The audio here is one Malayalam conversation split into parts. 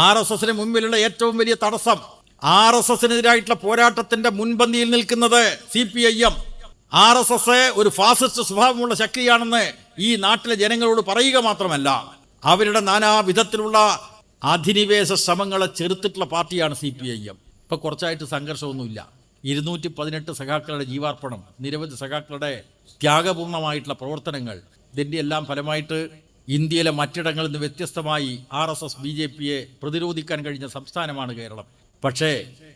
RSSന് മുമ്പിലുള്ള ഏറ്റവും വലിയ തടസ്സം, RSSനെതിരായിട്ടുള്ള പോരാട്ടത്തിന്റെ മുൻപന്തിയിൽ നിൽക്കുന്നത് CPIM. RSS ഒരു ഫാസിസ്റ്റ് സ്വഭാവമുള്ള ശക്തിയാണെന്ന് ഈ നാട്ടിലെ ജനങ്ങളോട് പറയുക മാത്രമല്ല, അവരുടെ നാനാവിധത്തിലുള്ള അധിനിവേശ ശ്രമങ്ങളെ ചെറുത്തിട്ടുള്ള പാർട്ടിയാണ് CPIM. ഇപ്പൊ കുറച്ചായിട്ട് സംഘർഷമൊന്നുമില്ല. 218 സഖാക്കളുടെ ജീവാർപ്പണം, നിരവധി സഖാക്കളുടെ ത്യാഗപൂർണമായിട്ടുള്ള പ്രവർത്തനങ്ങൾ, ഇതിൻ്റെ എല്ലാം ഫലമായിട്ട് ഇന്ത്യയിലെ മറ്റിടങ്ങളിൽ നിന്ന് വ്യത്യസ്തമായി RSS BJPയെ പ്രതിരോധിക്കാൻ കഴിഞ്ഞ സംസ്ഥാനമാണ് കേരളം. പക്ഷേ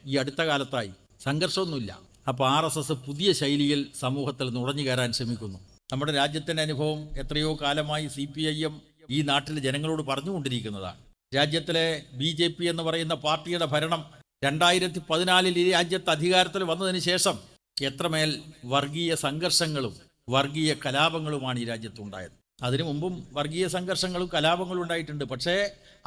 ഈ അടുത്ത കാലത്തായി സംഘർഷമൊന്നുമില്ല. അപ്പോൾ RSS പുതിയ ശൈലിയിൽ സമൂഹത്തിൽ നുഴഞ്ഞു കയറാൻ ശ്രമിക്കുന്നു. നമ്മുടെ രാജ്യത്തിൻ്റെ അനുഭവം എത്രയോ കാലമായി CPIM ഈ നാട്ടിലെ ജനങ്ങളോട് പറഞ്ഞുകൊണ്ടിരിക്കുന്നതാണ്. രാജ്യത്തിലെ BJP എന്ന് പറയുന്ന പാർട്ടിയുടെ ഭരണം 2014 ഈ രാജ്യത്ത് അധികാരത്തിൽ വന്നതിന് ശേഷം എത്രമേൽ വർഗീയ സംഘർഷങ്ങളും വർഗീയ കലാപങ്ങളുമാണ് ഈ രാജ്യത്തുണ്ടായത്. അതിനു മുമ്പും വർഗീയ സംഘർഷങ്ങളും കലാപങ്ങളും ഉണ്ടായിട്ടുണ്ട്. പക്ഷേ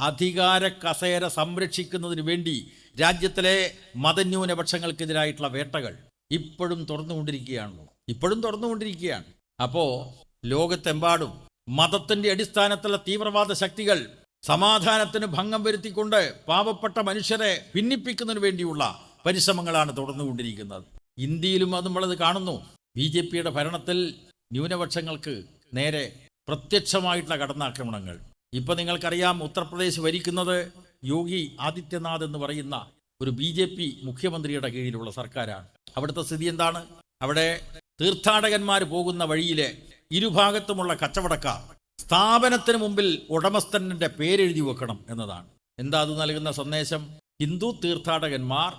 അധികാര കസേര സംരക്ഷിക്കുന്നതിന് വേണ്ടി രാജ്യത്തിലെ മതന്യൂനപക്ഷങ്ങൾക്കെതിരായിട്ടുള്ള വേട്ടകൾ ഇപ്പോഴും തുറന്നുകൊണ്ടിരിക്കുകയാണ്. അപ്പോൾ ലോകത്തെമ്പാടും മതത്തിൻ്റെ അടിസ്ഥാനത്തിലുള്ള തീവ്രവാദ ശക്തികൾ സമാധാനത്തിന് ഭംഗം വരുത്തിക്കൊണ്ട് പാവപ്പെട്ട മനുഷ്യരെ ഭിന്നിപ്പിക്കുന്നതിന് വേണ്ടിയുള്ള പരിശ്രമങ്ങളാണ് തുടർന്നുകൊണ്ടിരിക്കുന്നത്. ഇന്ത്യയിലും അത് നമ്മളത് കാണുന്നു. BJPയുടെ ഭരണത്തിൽ ന്യൂനപക്ഷങ്ങൾക്ക് നേരെ പ്രത്യക്ഷമായിട്ടുള്ള കടന്നാക്രമണങ്ങൾ. ഇപ്പം നിങ്ങൾക്കറിയാം, ഉത്തർപ്രദേശ് ഭരിക്കുന്നത് യോഗി ആദിത്യനാഥ് എന്ന് പറയുന്ന ഒരു BJP മുഖ്യമന്ത്രിയുടെ കീഴിലുള്ള സർക്കാരാണ്. അവിടുത്തെ സ്ഥിതി എന്താണ്? അവിടെ തീർത്ഥാടകന്മാർ പോകുന്ന വഴിയിലെ ഇരുഭാഗത്തുമുള്ള കച്ചവടക്കാർ സ്ഥാപനത്തിന് മുമ്പിൽ ഉടമസ്ഥന്റെ പേരെഴുതി വെക്കണം എന്നതാണ്. എന്താ അത് നൽകുന്ന സന്ദേശം? ഹിന്ദു തീർത്ഥാടകന്മാർ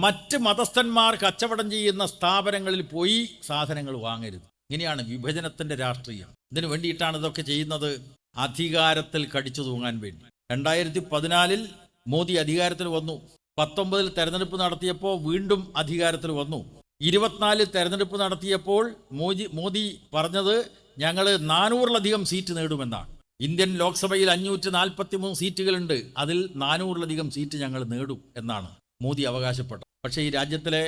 മറ്റ് മതസ്ഥന്മാർ കച്ചവടം ചെയ്യുന്ന സ്ഥാപനങ്ങളിൽ പോയി സാധനങ്ങൾ വാങ്ങരുത്. ഇങ്ങനെയാണ് വിഭജനത്തിന്റെ രാഷ്ട്രീയം. ഇതിനു വേണ്ടിയിട്ടാണ് ഇതൊക്കെ ചെയ്യുന്നത്, അധികാരത്തിൽ കടിച്ചു തൂങ്ങാൻ വേണ്ടി. 2014 മോദി അധികാരത്തിൽ വന്നു. 19 തെരഞ്ഞെടുപ്പ് നടത്തിയപ്പോൾ വീണ്ടും അധികാരത്തിൽ വന്നു. 24 തെരഞ്ഞെടുപ്പ് നടത്തിയപ്പോൾ മോദി പറഞ്ഞത് ഞങ്ങൾ 400-ലധികം സീറ്റ് നേടുമെന്നാണ്. ഇന്ത്യൻ ലോക്സഭയിൽ 543 സീറ്റുകളുണ്ട്, അതിൽ 400-ലധികം സീറ്റ് ഞങ്ങൾ നേടും എന്നാണ് മോദി അവകാശപ്പെട്ടത്. പക്ഷേ ഈ രാജ്യത്തിലെ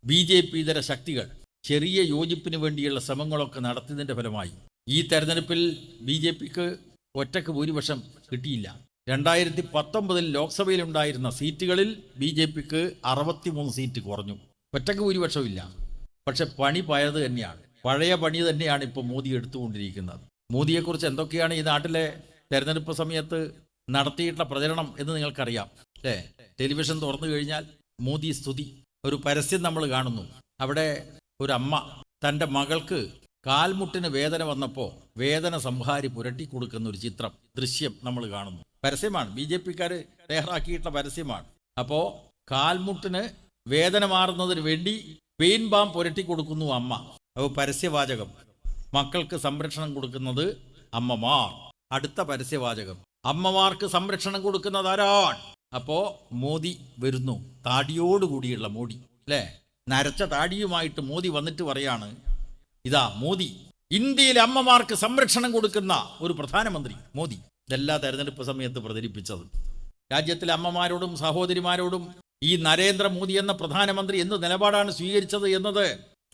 BJP ഇതര ശക്തികൾ ചെറിയ യോജിപ്പിന് വേണ്ടിയുള്ള ശ്രമങ്ങളൊക്കെ നടത്തിയതിൻ്റെ ഫലമായി ഈ തെരഞ്ഞെടുപ്പിൽ BJPക്ക് ഒറ്റക്ക് ഭൂരിപക്ഷം കിട്ടിയില്ല. 2019 ലോക്സഭയിലുണ്ടായിരുന്ന സീറ്റുകളിൽ BJPക്ക് 63 സീറ്റ് കുറഞ്ഞു. ഒറ്റക്ക് ഭൂരിപക്ഷമില്ല. പക്ഷെ പണി പഴയത് തന്നെയാണ്, പഴയ പണി തന്നെയാണ് ഇപ്പോൾ മോദി എടുത്തുകൊണ്ടിരിക്കുന്നത്. മോദിയെക്കുറിച്ച് എന്തൊക്കെയാണ് ഈ നാട്ടിലെ തെരഞ്ഞെടുപ്പ് സമയത്ത് നടത്തിയിട്ടുള്ള പ്രചരണം എന്ന് നിങ്ങൾക്കറിയാം അല്ലേ? ടെലിവിഷൻ തുറന്നു കഴിഞ്ഞാൽ മോദി സ്തുതി. ഒരു പരസ്യം നമ്മൾ കാണുന്നു. അവിടെ ഒരു അമ്മ തൻ്റെ മകൾക്ക് കാൽമുട്ടിന് വേദന വന്നപ്പോൾ വേദന സംഹാരി പുരട്ടി കൊടുക്കുന്ന ഒരു ദൃശ്യം നമ്മൾ കാണുന്നു. പരസ്യമാണ്, BJPക്കാർ തയ്യാറാക്കിയിട്ടുള്ള പരസ്യമാണ്. അപ്പോൾ കാൽമുട്ടിന് വേദന മാറുന്നതിന് വേണ്ടി പെയിൻ ബാം പുരട്ടി കൊടുക്കുന്നു അമ്മ. അപ്പോൾ പരസ്യവാചകം, മക്കൾക്ക് സംരക്ഷണം കൊടുക്കുന്നത് അമ്മമാർ. അടുത്ത പരസ്യവാചകം, അമ്മമാർക്ക് സംരക്ഷണം കൊടുക്കുന്നത് ആരാണ്? അപ്പോൾ മോദി വരുന്നു, താടിയോടുകൂടിയുള്ള മോദി അല്ലേ? നരച്ച താടിയുമായിട്ട് മോദി വന്നിട്ട് പറയാണ്, ഇതാ മോദി, ഇന്ത്യയിലെ അമ്മമാർക്ക് സംരക്ഷണം കൊടുക്കുന്ന ഒരു പ്രധാനമന്ത്രി മോദി. ഇതെല്ലാ തെരഞ്ഞെടുപ്പ് സമയത്ത് പ്രചരിപ്പിച്ചത്. രാജ്യത്തിലെ അമ്മമാരോടും സഹോദരിമാരോടും ഈ നരേന്ദ്രമോദി എന്ന പ്രധാനമന്ത്രി എന്ത് നിലപാടാണ് സ്വീകരിച്ചത് എന്നത്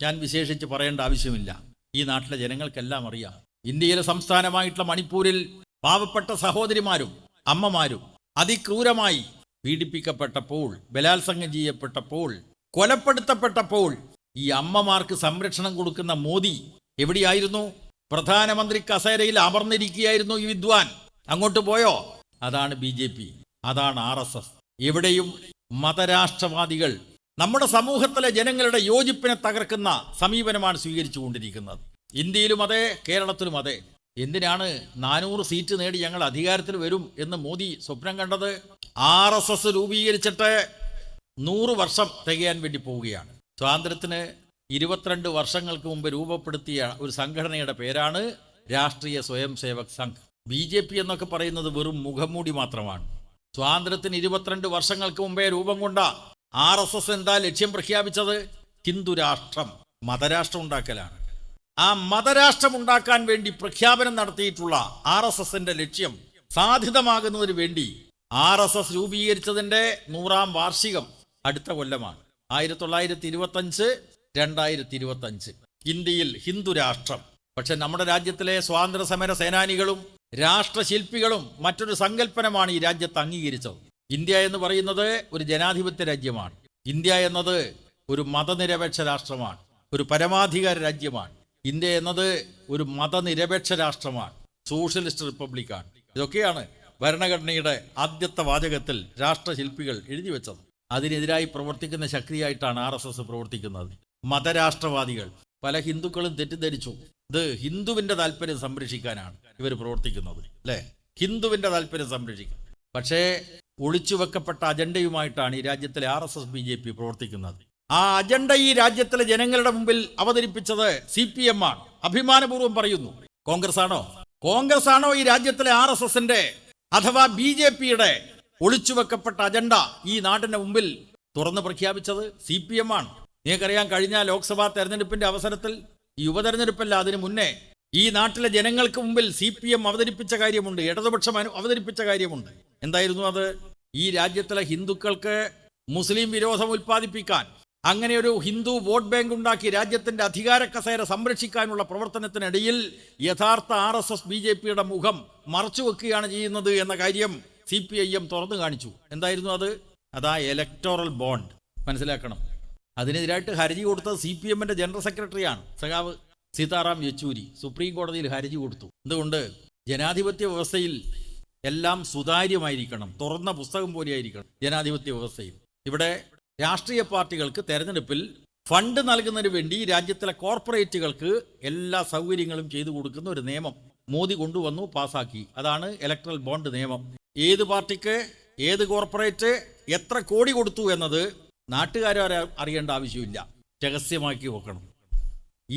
ഞാൻ വിശേഷിച്ച് പറയേണ്ട ആവശ്യമില്ല. ഈ നാട്ടിലെ ജനങ്ങൾക്കെല്ലാം അറിയാം. ഇന്ത്യയിലെ സംസ്ഥാനമായിട്ടുള്ള മണിപ്പൂരിൽ പാവപ്പെട്ട സഹോദരിമാരും അമ്മമാരും അതിക്രൂരമായി പീഡിപ്പിക്കപ്പെട്ടപ്പോൾ, ബലാത്സംഗം ചെയ്യപ്പെട്ടപ്പോൾ, കൊലപ്പെടുത്തപ്പെട്ടപ്പോൾ ഈ അമ്മമാർക്ക് സംരക്ഷണം കൊടുക്കുന്ന മോദി എവിടെയായിരുന്നു? പ്രധാനമന്ത്രി കസേരയിൽ അമർന്നിരിക്കുകയായിരുന്നു ഈ വിദ്വാൻ. അങ്ങോട്ട് പോയോ? അതാണ് BJP, അതാണ് RSS. എവിടെയും മതരാഷ്ട്രവാദികൾ നമ്മുടെ സമൂഹത്തിലെ ജനങ്ങളുടെ യോജിപ്പിനെ തകർക്കുന്ന സമീപനമാണ് സ്വീകരിച്ചു കൊണ്ടിരിക്കുന്നത്. ഇന്ത്യയിലും അതെ, കേരളത്തിലും അതെ. എന്തിനാണ് 400 സീറ്റ് നേടി ഞങ്ങൾ അധികാരത്തിൽ വരും എന്ന് മോദി സ്വപ്നം കണ്ടത്? RSS രൂപീകരിച്ചിട്ട് 100 വർഷം തികയാൻ വേണ്ടി പോവുകയാണ്. സ്വാതന്ത്ര്യത്തിന് 22 വർഷങ്ങൾക്ക് മുമ്പ് രൂപപ്പെടുത്തിയ ഒരു സംഘടനയുടെ പേരാണ് രാഷ്ട്രീയ സ്വയം സേവക് സംഘ്. BJP എന്നൊക്കെ പറയുന്നത് വെറും മുഖംമൂടി മാത്രമാണ്. സ്വാതന്ത്ര്യത്തിന് 22 വർഷങ്ങൾക്ക് മുമ്പേ രൂപം കൊണ്ട RSS എന്താ ലക്ഷ്യം പ്രഖ്യാപിച്ചത്? ഹിന്ദുരാഷ്ട്രം, മതരാഷ്ട്രം ഉണ്ടാക്കലാണ്. ആ മതരാഷ്ട്രം ഉണ്ടാക്കാൻ വേണ്ടി പ്രഖ്യാപനം നടത്തിയിട്ടുള്ള RSSന്റെ ലക്ഷ്യം സാധിതമാകുന്നതിന് വേണ്ടി RSS രൂപീകരിച്ചതിൻ്റെ 100ാം വാർഷികം അടുത്ത കൊല്ലമാണ്. 1925-2025 ഇന്ത്യയിൽ ഹിന്ദുരാഷ്ട്രം. പക്ഷെ നമ്മുടെ രാജ്യത്തിലെ സ്വാതന്ത്ര്യ സമര സേനാനികളും രാഷ്ട്രശില്പികളും മറ്റൊരു സങ്കല്പനമാണ് ഈ രാജ്യത്ത് അംഗീകരിച്ചത്. ഇന്ത്യ എന്ന് പറയുന്നത് ഒരു ജനാധിപത്യ രാജ്യമാണ്. ഇന്ത്യ എന്നത് ഒരു മതനിരപേക്ഷ രാഷ്ട്രമാണ്, ഒരു പരമാധികാര രാജ്യമാണ്. ഇന്ത്യ എന്നത് ഒരു മതനിരപേക്ഷ രാഷ്ട്രമാണ്, സോഷ്യലിസ്റ്റ് റിപ്പബ്ലിക്കാണ്. ഇതൊക്കെയാണ് ഭരണഘടനയുടെ ആദ്യത്തെ വാചകത്തിൽ രാഷ്ട്രശില്പികൾ എഴുതി വെച്ചത്. അതിനെതിരായി പ്രവർത്തിക്കുന്ന ശക്തിയായിട്ടാണ് RSS പ്രവർത്തിക്കുന്നത്. മതരാഷ്ട്രവാദികൾ, പല ഹിന്ദുക്കളും തെറ്റിദ്ധരിച്ചു ഇത് ഹിന്ദുവിന്റെ താല്പര്യം സംരക്ഷിക്കാനാണ് ഇവർ പ്രവർത്തിക്കുന്നത്, അല്ലെ? ഹിന്ദുവിന്റെ താല്പര്യം സംരക്ഷിക്കും. പക്ഷേ ഒളിച്ചു വെക്കപ്പെട്ട അജണ്ടയുമായിട്ടാണ് ഈ രാജ്യത്തിലെ RSS BJP പ്രവർത്തിക്കുന്നത്. ആ അജണ്ട ഈ രാജ്യത്തിലെ ജനങ്ങളുടെ മുമ്പിൽ അവതരിപ്പിച്ചത് CPM ആണ്. അഭിമാനപൂർവ്വം പറയുന്നു. കോൺഗ്രസ് ആണോ ഈ രാജ്യത്തിലെ RSSന്റെ അഥവാ BJPയുടെ ഒളിച്ചു വെക്കപ്പെട്ട അജണ്ട ഈ നാടിന്റെ മുമ്പിൽ തുറന്നു പ്രഖ്യാപിച്ചത്? CPM ആണ്. നിങ്ങൾക്കറിയാം, കഴിഞ്ഞ ലോക്സഭാ തെരഞ്ഞെടുപ്പിന്റെ അവസരത്തിൽ, ഈ ഉപതെരഞ്ഞെടുപ്പല്ല, അതിനു മുന്നേ ഈ നാട്ടിലെ ജനങ്ങൾക്ക് മുമ്പിൽ CPM അവതരിപ്പിച്ച കാര്യമുണ്ട്, ഇടതുപക്ഷം അവതരിപ്പിച്ച കാര്യമുണ്ട്. എന്തായിരുന്നു അത്? ഈ രാജ്യത്തിലെ ഹിന്ദുക്കൾക്ക് മുസ്ലിം വിരോധം ഉൽപ്പാദിപ്പിക്കാൻ, അങ്ങനെ ഒരു ഹിന്ദു വോട്ട് ബാങ്ക് ഉണ്ടാക്കി രാജ്യത്തിന്റെ അധികാര കസേര സംരക്ഷിക്കാനുള്ള പ്രവർത്തനത്തിനിടയിൽ യഥാർത്ഥ RSS BJPയുടെ മുഖം മറച്ചുവെക്കുകയാണ് ചെയ്യുന്നത് എന്ന കാര്യം CPIM തുറന്നു കാണിച്ചു. എന്തായിരുന്നു അത്? അതാ ഇലക്ടോറൽ ബോണ്ട്. മനസ്സിലാക്കണം. അതിനെതിരായിട്ട് ഹർജി കൊടുത്തത് CPMന്റെ ജനറൽ സെക്രട്ടറിയാണ്, സഖാവ് സീതാറാം യെച്ചൂരി. സുപ്രീം കോടതിയിൽ ഹർജി കൊടുത്തു. എന്തുകൊണ്ട്? ജനാധിപത്യ വ്യവസ്ഥയിൽ എല്ലാം സുതാര്യമായിരിക്കണം, തുറന്ന പുസ്തകം പോലെയായിരിക്കണം ജനാധിപത്യ വ്യവസ്ഥയിൽ. ഇവിടെ രാഷ്ട്രീയ പാർട്ടികൾക്ക് തെരഞ്ഞെടുപ്പിൽ ഫണ്ട് നൽകുന്നതിന് വേണ്ടി രാജ്യത്തിലെ കോർപ്പറേറ്റുകൾക്ക് എല്ലാ സൗകര്യങ്ങളും ചെയ്തു കൊടുക്കുന്ന ഒരു നിയമം മോദി കൊണ്ടുവന്നു, പാസാക്കി. അതാണ് ഇലക്ട്രൽ ബോണ്ട് നിയമം. ഏത് പാർട്ടിക്ക്, ഏത് കോർപ്പറേറ്റ് എത്ര കോടി കൊടുത്തു എന്നത് നാട്ടുകാരെ അറിയേണ്ട ആവശ്യമില്ല, രഹസ്യമാക്കി വെക്കണം.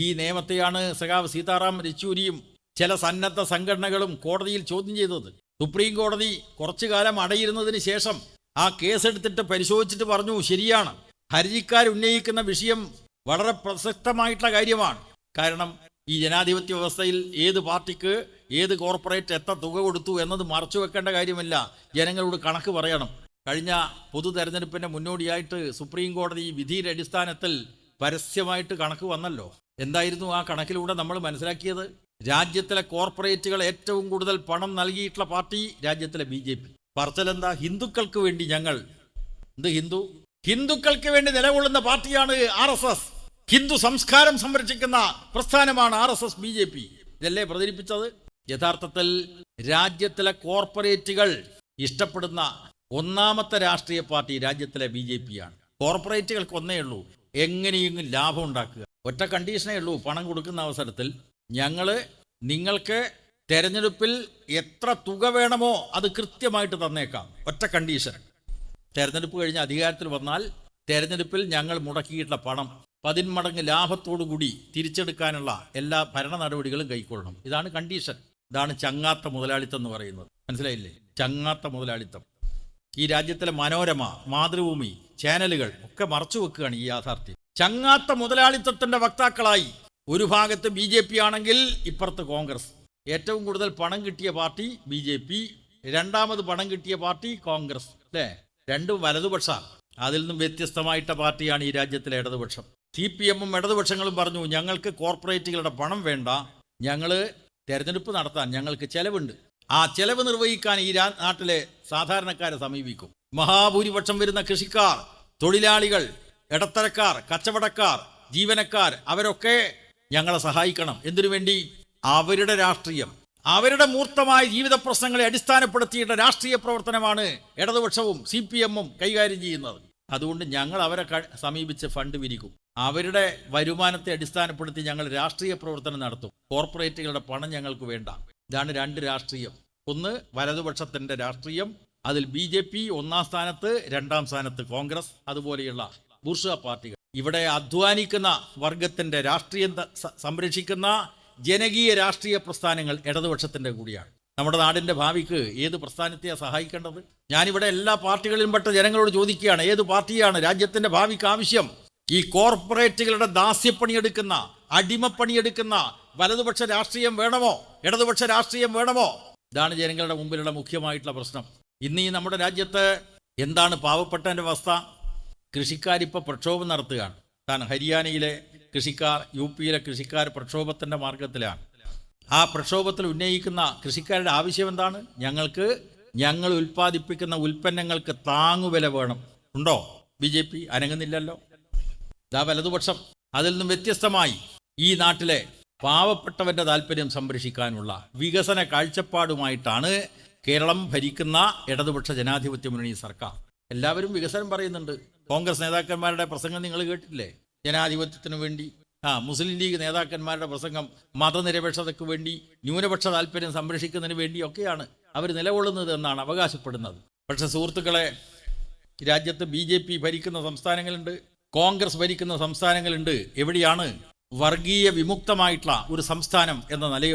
ഈ നിയമത്തെയാണ് സഖാവ് സീതാറാം യെച്ചൂരിയും ചില സന്നദ്ധ സംഘടനകളും കോടതിയിൽ ചോദ്യം ചെയ്തത്. സുപ്രീം കോടതി കുറച്ചു കാലം അടയിരുന്നതിന് ശേഷം ആ കേസെടുത്തിട്ട് പരിശോധിച്ചിട്ട് പറഞ്ഞു, ശരിയാണ്, ഹർജിക്കാരുന്നയിക്കുന്ന വിഷയം വളരെ പ്രസക്തമായിട്ടുള്ള കാര്യമാണ്. കാരണം ഈ ജനാധിപത്യ വ്യവസ്ഥയിൽ ഏത് പാർട്ടിക്ക് ഏത് കോർപ്പറേറ്റ് എത്ര തുക കൊടുത്തു എന്നത് മറച്ചു വെക്കേണ്ട കാര്യമില്ല, ജനങ്ങളോട് കണക്ക് പറയണം. കഴിഞ്ഞ പൊതു തെരഞ്ഞെടുപ്പിന്റെ മുന്നോടിയായിട്ട് സുപ്രീം കോടതി വിധിയുടെ അടിസ്ഥാനത്തിൽ പരസ്യമായിട്ട് കണക്ക് വന്നല്ലോ. എന്തായിരുന്നു ആ കണക്കിലൂടെ നമ്മൾ മനസ്സിലാക്കിയത്? രാജ്യത്തിലെ കോർപ്പറേറ്റുകൾ ഏറ്റവും കൂടുതൽ പണം നൽകിയിട്ടുള്ള പാർട്ടി രാജ്യത്തിലെ BJP. പറച്ചലെന്താ? ഹിന്ദുക്കൾക്ക് വേണ്ടി ഞങ്ങൾ, ഹിന്ദുക്കൾക്ക് വേണ്ടി നിലകൊള്ളുന്ന പാർട്ടിയാണ് RSS. ഹിന്ദു സംസ്കാരം സംരക്ഷിക്കുന്ന പ്രസ്ഥാനമാണ് RSS BJP. ഇതല്ലേ പ്രചരിപ്പിച്ചത്? യഥാർത്ഥത്തിൽ രാജ്യത്തിലെ കോർപ്പറേറ്റുകൾ ഇഷ്ടപ്പെടുന്ന ഒന്നാമത്തെ രാഷ്ട്രീയ പാർട്ടി രാജ്യത്തിലെ BJP ആണ്. കോർപ്പറേറ്റുകൾക്ക് ഒന്നേ ഉള്ളൂ, എങ്ങനെയെങ്കിലും ലാഭം ഉണ്ടാക്കുക. ഒറ്റ കണ്ടീഷനേ ഉള്ളൂ, പണം കൊടുക്കുന്ന അവസരത്തിൽ ഞങ്ങൾ നിങ്ങൾക്ക് തെരഞ്ഞെടുപ്പിൽ എത്ര തുക വേണമോ അത് കൃത്യമായിട്ട് തന്നേക്കാം. ഒറ്റ കണ്ടീഷൻ, തെരഞ്ഞെടുപ്പ് കഴിഞ്ഞ് അധികാരത്തിൽ വന്നാൽ തെരഞ്ഞെടുപ്പിൽ ഞങ്ങൾ മുടക്കിയിട്ടുള്ള പണം 10 മടങ്ങ് ലാഭത്തോടുകൂടി തിരിച്ചെടുക്കാനുള്ള എല്ലാ ഭരണ നടപടികളും കൈക്കൊള്ളണം. ഇതാണ് കണ്ടീഷൻ. ഇതാണ് ചങ്ങാത്ത മുതലാളിത്തം എന്ന് പറയുന്നത്. മനസ്സിലായില്ലേ? ചങ്ങാത്ത മുതലാളിത്തം. ഈ രാജ്യത്തിലെ മനോരമ, മാതൃഭൂമി ചാനലുകൾ ഒക്കെ മറച്ചു വെക്കുകയാണ് ഈ യാഥാർത്ഥ്യം. ചങ്ങാത്ത മുതലാളിത്തത്തിന്റെ വക്താക്കളായി ഒരു ഭാഗത്ത് BJP ആണെങ്കിൽ ഇപ്പുറത്ത് കോൺഗ്രസ്. ഏറ്റവും കൂടുതൽ പണം കിട്ടിയ പാർട്ടി BJP, രണ്ടാമത് പണം കിട്ടിയ പാർട്ടി കോൺഗ്രസ്, അല്ലേ? രണ്ടും വലതുപക്ഷ. അതിൽ നിന്നും വ്യത്യസ്തമായിട്ട പാർട്ടിയാണ് ഈ രാജ്യത്തിലെ ഇടതുപക്ഷം. CPMഉം ഇടതുപക്ഷങ്ങളും പറഞ്ഞു, ഞങ്ങൾക്ക് കോർപ്പറേറ്റുകളുടെ പണം വേണ്ട, ഞങ്ങൾ തെരഞ്ഞെടുപ്പ് നടത്താൻ ഞങ്ങൾക്ക് ചെലവുണ്ട്, ആ ചെലവ് നിർവഹിക്കാൻ ഈ നാട്ടിലെ സാധാരണക്കാരെ സമീപിക്കും. മഹാഭൂരിപക്ഷം വരുന്ന കൃഷിക്കാർ, തൊഴിലാളികൾ, ഇടത്തരക്കാർ, കച്ചവടക്കാർ, ജീവനക്കാർ, അവരൊക്കെ ഞങ്ങളെ സഹായിക്കണം. എന്തിനു വേണ്ടി? അവരുടെ രാഷ്ട്രീയം, അവരുടെ മൂർത്തമായ ജീവിത പ്രശ്നങ്ങളെ അടിസ്ഥാനപ്പെടുത്തിയിട്ട് രാഷ്ട്രീയ പ്രവർത്തനമാണ് ഇടതുപക്ഷവും CPMഉം കൈകാര്യം ചെയ്യുന്നത്. അതുകൊണ്ട് ഞങ്ങൾ അവരെ സമീപിച്ച് ഫണ്ട് വിരിക്കും. അവരുടെ വരുമാനത്തെ അടിസ്ഥാനപ്പെടുത്തി ഞങ്ങൾ രാഷ്ട്രീയ പ്രവർത്തനം നടത്തും. കോർപ്പറേറ്റുകളുടെ പണം ഞങ്ങൾക്ക് വേണ്ട. ഇതാണ് രണ്ട് രാഷ്ട്രീയം. ഒന്ന് വലതുപക്ഷത്തിന്റെ രാഷ്ട്രീയം, അതിൽ BJP ഒന്നാം സ്ഥാനത്ത്, രണ്ടാം സ്ഥാനത്ത് കോൺഗ്രസ്, അതുപോലെയുള്ള ബൂർഷ്വാ പാർട്ടികൾ. ഇവിടെ അധ്വാനിക്കുന്ന വർഗത്തിന്റെ രാഷ്ട്രീയം സംരക്ഷിക്കുന്ന ജനകീയ രാഷ്ട്രീയ പ്രസ്ഥാനങ്ങൾ ഇടതുപക്ഷത്തിന്റെ കൂടിയാണ്. നമ്മുടെ നാടിന്റെ ഭാവിക്ക് ഏത് പ്രസ്ഥാനത്തെയാണ് സഹായിക്കേണ്ടത്? ഞാനിവിടെ എല്ലാ പാർട്ടികളിലും പെട്ട ജനങ്ങളോട് ചോദിക്കുകയാണ്, ഏത് പാർട്ടിയാണ് രാജ്യത്തിന്റെ ഭാവിക്ക് ആവശ്യം? ഈ കോർപ്പറേറ്റുകളുടെ ദാസ്യപ്പണിയെടുക്കുന്ന, അടിമപ്പണിയെടുക്കുന്ന വലതുപക്ഷ രാഷ്ട്രീയം വേണമോ, ഇടതുപക്ഷ രാഷ്ട്രീയം വേണമോ? ഇതാണ് ജനങ്ങളുടെ മുമ്പിലുള്ള മുഖ്യമായിട്ടുള്ള പ്രശ്നം. ഇന്ന് ഈ നമ്മുടെ രാജ്യത്ത് എന്താണ് പാവപ്പെട്ടവന്റെ അവസ്ഥ? കൃഷിക്കാരിപ്പോൾ പ്രക്ഷോഭം നടത്തുകയാണ്. കാരണം ഹരിയാനയിലെ കൃഷിക്കാർ, UPയിലെ കൃഷിക്കാർ പ്രക്ഷോഭത്തിന്റെ മാർഗത്തിലാണ്. ആ പ്രക്ഷോഭത്തിൽ ഉന്നയിക്കുന്ന കൃഷിക്കാരുടെ ആവശ്യം എന്താണ്? ഞങ്ങൾ ഉൽപ്പാദിപ്പിക്കുന്ന ഉൽപ്പന്നങ്ങൾക്ക് താങ്ങുവില വേണം. ഉണ്ടോ? BJP അനങ്ങുന്നില്ലല്ലോ. ഇതാ വലതുപക്ഷം. അതിൽ നിന്നും വ്യത്യസ്തമായി ഈ നാട്ടിലെ പാവപ്പെട്ടവന്റെ താല്പര്യം സംരക്ഷിക്കാനുള്ള വികസന കാഴ്ചപ്പാടുമായിട്ടാണ് കേരളം ഭരിക്കുന്ന ഇടതുപക്ഷ ജനാധിപത്യ മുന്നണി സർക്കാർ. എല്ലാവരും വികസനം പറയുന്നുണ്ട്. കോൺഗ്രസ് നേതാക്കന്മാരുടെ പ്രസംഗം നിങ്ങൾ കേട്ടില്ലേ? ജനാധിപത്യത്തിന് വേണ്ടി. മുസ്ലിം ലീഗ് നേതാക്കന്മാരുടെ പ്രസംഗം മതനിരപേക്ഷതയ്ക്ക് വേണ്ടി, ന്യൂനപക്ഷ താല്പര്യം സംരക്ഷിക്കുന്നതിന് വേണ്ടിയൊക്കെയാണ് അവർ നിലകൊള്ളുന്നത് എന്നാണ് അവകാശപ്പെടുന്നത്. പക്ഷെ സുഹൃത്തുക്കളെ, രാജ്യത്ത് BJP ഭരിക്കുന്ന സംസ്ഥാനങ്ങളുണ്ട്, കോൺഗ്രസ് ഭരിക്കുന്ന സംസ്ഥാനങ്ങളുണ്ട്. എവിടെയാണ് വർഗീയ വിമുക്തമായിട്ടുള്ള ഒരു സംസ്ഥാനം എന്ന നില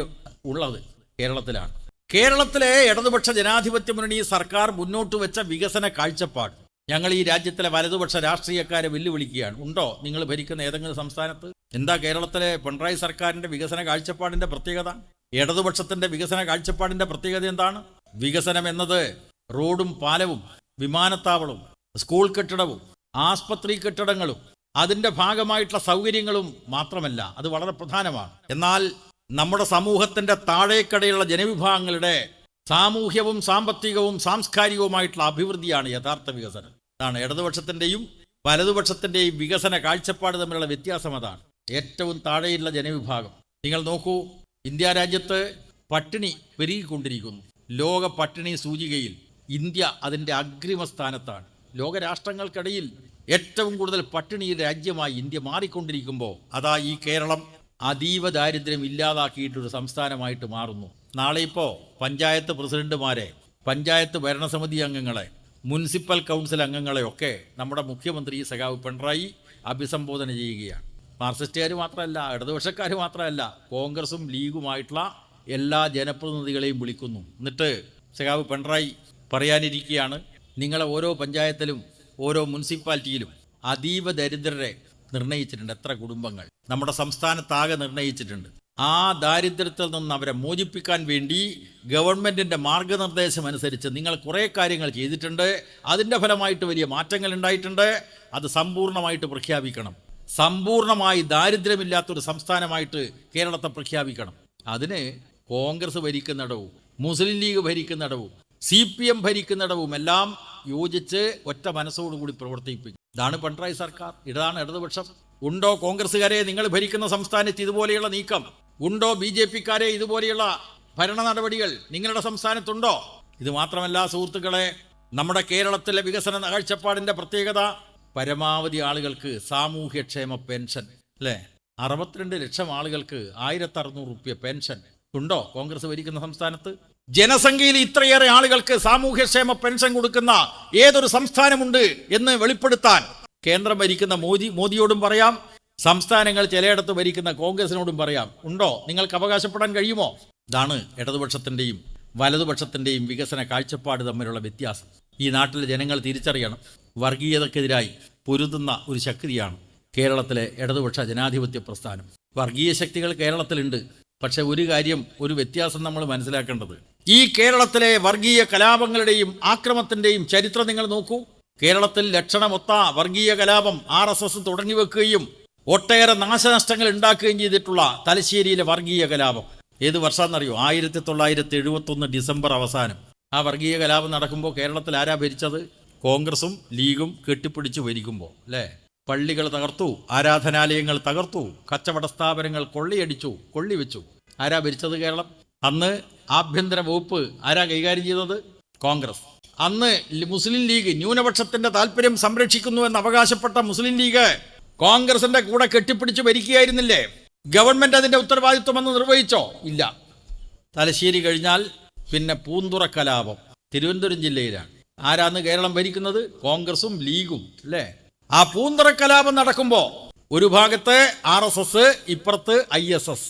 ഉള്ളത്? കേരളത്തിലാണ്. കേരളത്തിലെ ഇടതുപക്ഷ ജനാധിപത്യ മുന്നണി സർക്കാർ മുന്നോട്ട് വെച്ച വികസന കാഴ്ചപ്പാട് ഞങ്ങൾ ഈ രാജ്യത്തിലെ വലതുപക്ഷ രാഷ്ട്രീയക്കാരെ വെല്ലുവിളിക്കുകയാണ്. ഉണ്ടോ നിങ്ങൾ ഭരിക്കുന്ന ഏതെങ്കിലും സംസ്ഥാനത്ത്? എന്താ കേരളത്തിലെ പിണറായി സർക്കാരിന്റെ വികസന കാഴ്ചപ്പാടിന്റെ പ്രത്യേകത? ഇടതുപക്ഷത്തിന്റെ വികസന കാഴ്ചപ്പാടിന്റെ പ്രത്യേകത എന്താണ്? വികസനം എന്നത് റോഡും പാലവും വിമാനത്താവളവും സ്കൂൾ കെട്ടിടവും ആസ്പത്രി കെട്ടിടങ്ങളും അതിന്റെ ഭാഗമായിട്ടുള്ള സൗകര്യങ്ങളും മാത്രമല്ല, അത് വളരെ പ്രധാനമാണ്. എന്നാൽ നമ്മുടെ സമൂഹത്തിന്റെ താഴേക്കടയുള്ള ജനവിഭാഗങ്ങളുടെ സാമൂഹ്യവും സാമ്പത്തികവും സാംസ്കാരികവുമായിട്ടുള്ള അഭിവൃദ്ധിയാണ് യഥാർത്ഥ വികസനം. അതാണ് ഇടതുപക്ഷത്തിന്റെയും വലതുപക്ഷത്തിന്റെയും വികസന കാഴ്ചപ്പാട് തമ്മിലുള്ള വ്യത്യാസം. അതാണ് ഏറ്റവും താഴെയുള്ള ജനവിഭാഗം. നിങ്ങൾ നോക്കൂ, ഇന്ത്യ രാജ്യത്ത് പട്ടിണി പെരുകിക്കൊണ്ടിരിക്കുന്നു. ലോക പട്ടിണി സൂചികയിൽ ഇന്ത്യ അതിൻ്റെ അഗ്രിമ സ്ഥാനത്താണ്. ലോകരാഷ്ട്രങ്ങൾക്കിടയിൽ ഏറ്റവും കൂടുതൽ പട്ടിണി രാജ്യമായി ഇന്ത്യ മാറിക്കൊണ്ടിരിക്കുമ്പോൾ അതാ ഈ കേരളം അതീവ ദാരിദ്ര്യം ഇല്ലാതാക്കിയിട്ടൊരു സംസ്ഥാനമായിട്ട് മാറുന്നു. നാളെ ഇപ്പോൾ പഞ്ചായത്ത് പ്രസിഡന്റുമാരെ, പഞ്ചായത്ത് ഭരണസമിതി അംഗങ്ങളെ, മുനിസിപ്പൽ കൗൺസിൽ അംഗങ്ങളെയൊക്കെ നമ്മുടെ മുഖ്യമന്ത്രി സഖാവ് പിണറായി അഭിസംബോധന ചെയ്യുകയാണ്. മാർക്സിസ്റ്റുകാർ മാത്രമല്ല, ഇടതുപക്ഷക്കാർ മാത്രമല്ല, കോൺഗ്രസും ലീഗുമായിട്ടുള്ള എല്ലാ ജനപ്രതിനിധികളെയും വിളിക്കുന്നു. എന്നിട്ട് സഖാവ് പിണറായി പറയാനിരിക്കുകയാണ്, നിങ്ങളെ ഓരോ പഞ്ചായത്തിലും ഓരോ മുനിസിപ്പാലിറ്റിയിലും അതീവ ദരിദ്രരെ നിർണയിച്ചിട്ടുണ്ട്. എത്ര കുടുംബങ്ങൾ നമ്മുടെ സംസ്ഥാനത്താകെ നിർണയിച്ചിട്ടുണ്ട്. ആ ദാരിദ്ര്യത്തിൽ നിന്ന് അവരെ മോചിപ്പിക്കാൻ വേണ്ടി ഗവൺമെൻറ്റിൻ്റെ മാർഗനിർദ്ദേശം അനുസരിച്ച് നിങ്ങൾ കുറേ കാര്യങ്ങൾ ചെയ്തിട്ടുണ്ട്. അതിൻ്റെ ഫലമായിട്ട് വലിയ മാറ്റങ്ങൾ ഉണ്ടായിട്ടുണ്ട്. അത് സമ്പൂർണ്ണമായിട്ട് പ്രഖ്യാപിക്കണം. സമ്പൂർണ്ണമായി ദാരിദ്ര്യമില്ലാത്തൊരു സംസ്ഥാനമായിട്ട് കേരളത്തെ പ്രഖ്യാപിക്കണം. അതിന് കോൺഗ്രസ് ഭരിക്കുന്നിടവും മുസ്ലിം ലീഗ് ഭരിക്കുന്നിടവും CPM ഭരിക്കുന്നിടവും എല്ലാം യോജിച്ച് ഒറ്റ മനസ്സോടുകൂടി പ്രവർത്തിപ്പിക്കും. ഇതാണ് പിണറായി സർക്കാർ, ഇതാണ് ഇടതുപക്ഷം. ഉണ്ടോ കോൺഗ്രസ്സുകാരെ നിങ്ങൾ ഭരിക്കുന്ന സംസ്ഥാനത്ത് ഇതുപോലെയുള്ള നീക്കം? ഉണ്ടോ BJPക്കാരെ ഇതുപോലെയുള്ള ഭരണ നടപടികൾ നിങ്ങളുടെ സംസ്ഥാനത്തുണ്ടോ? ഇത് മാത്രമല്ല സുഹൃത്തുക്കളെ, നമ്മുടെ കേരളത്തിലെ വികസന കാഴ്ചപ്പാടിൻ്റെ പ്രത്യേകത പരമാവധി ആളുകൾക്ക് സാമൂഹ്യക്ഷേമ പെൻഷൻ, അല്ലേ? 62 ലക്ഷം ആളുകൾക്ക് 1600 രൂപ പെൻഷൻ ഉണ്ടോ കോൺഗ്രസ് ഭരിക്കുന്ന സംസ്ഥാനത്ത്? ജനസംഖ്യയിൽ ഇത്രയേറെ ആളുകൾക്ക് സാമൂഹ്യക്ഷേമ പെൻഷൻ കൊടുക്കുന്ന ഏതൊരു സംസ്ഥാനമുണ്ട് എന്ന് വെളിപ്പെടുത്താൻ കേന്ദ്രം ഭരിക്കുന്ന മോദിയോടും പറയാം, സംസ്ഥാനങ്ങൾ ചിലയിടത്ത് ഭരിക്കുന്ന കോൺഗ്രസിനോടും പറയാം. ഉണ്ടോ? നിങ്ങൾക്ക് അവകാശപ്പെടാൻ കഴിയുമോ? ഇതാണ് ഇടതുപക്ഷത്തിൻ്റെയും വലതുപക്ഷത്തിൻ്റെയും വികസന കാഴ്ചപ്പാട് തമ്മിലുള്ള വ്യത്യാസം. ഈ നാട്ടിലെ ജനങ്ങൾ തിരിച്ചറിയണം. വർഗീയതക്കെതിരായി പൊരുതുന്ന ഒരു ശക്തിയാണ് കേരളത്തിലെ ഇടതുപക്ഷ ജനാധിപത്യ പ്രസ്ഥാനം. വർഗീയ ശക്തികൾ കേരളത്തിലുണ്ട്. പക്ഷെ ഒരു വ്യത്യാസം നമ്മൾ മനസ്സിലാക്കേണ്ടത്, ഈ കേരളത്തിലെ വർഗീയ കലാപങ്ങളുടെയും ആക്രമത്തിൻ്റെയും ചരിത്രം നിങ്ങൾ നോക്കൂ. കേരളത്തിൽ ലക്ഷണമൊത്ത വർഗീയ കലാപം RSS തുടങ്ങി വെക്കുകയും ഒട്ടേറെ നാശനഷ്ടങ്ങൾ ഉണ്ടാക്കുകയും ചെയ്തിട്ടുള്ള തലശ്ശേരിയിലെ വർഗീയ കലാപം ഏത് വർഷമെന്നറിയോ? 1971 ഡിസംബർ അവസാനം. ആ വർഗീയ കലാപം നടക്കുമ്പോൾ കേരളത്തിൽ ആരാ ഭരിച്ചത്? കോൺഗ്രസും ലീഗും കെട്ടിപ്പിടിച്ച് ഭരിക്കുമ്പോൾ, അല്ലേ? പള്ളികൾ തകർത്തു, ആരാധനാലയങ്ങൾ തകർത്തു, കച്ചവട സ്ഥാപനങ്ങൾ കൊള്ളിവെച്ചു. ആരാ ഭരിച്ചത് കേരളം? അന്ന് ആഭ്യന്തര വകുപ്പ് ആരാ കൈകാര്യം ചെയ്തത്? കോൺഗ്രസ്. അന്ന് മുസ്ലിം ലീഗ് ന്യൂനപക്ഷത്തിന്റെ താല്പര്യം സംരക്ഷിക്കുന്നു എന്ന് അവകാശപ്പെട്ട മുസ്ലിം ലീഗ് കോൺഗ്രസിന്റെ കൂടെ കെട്ടിപ്പിടിച്ച് ഭരിക്കുകയായിരുന്നില്ലേ? ഗവൺമെന്റ് അതിന്റെ ഉത്തരവാദിത്വം എന്ന് നിർവഹിച്ചോ? ഇല്ല. തലശ്ശേരി കഴിഞ്ഞാൽ പിന്നെ പൂന്തുറ കലാപം തിരുവനന്തപുരം ജില്ലയിലാണ്. ആരാന്ന് കേരളം ഭരിക്കുന്നത്? കോൺഗ്രസും ലീഗും, അല്ലേ? ആ പൂന്തുറ കലാപം നടക്കുമ്പോൾ ഒരു ഭാഗത്ത് RSS, ഇപ്പുറത്ത് ISS,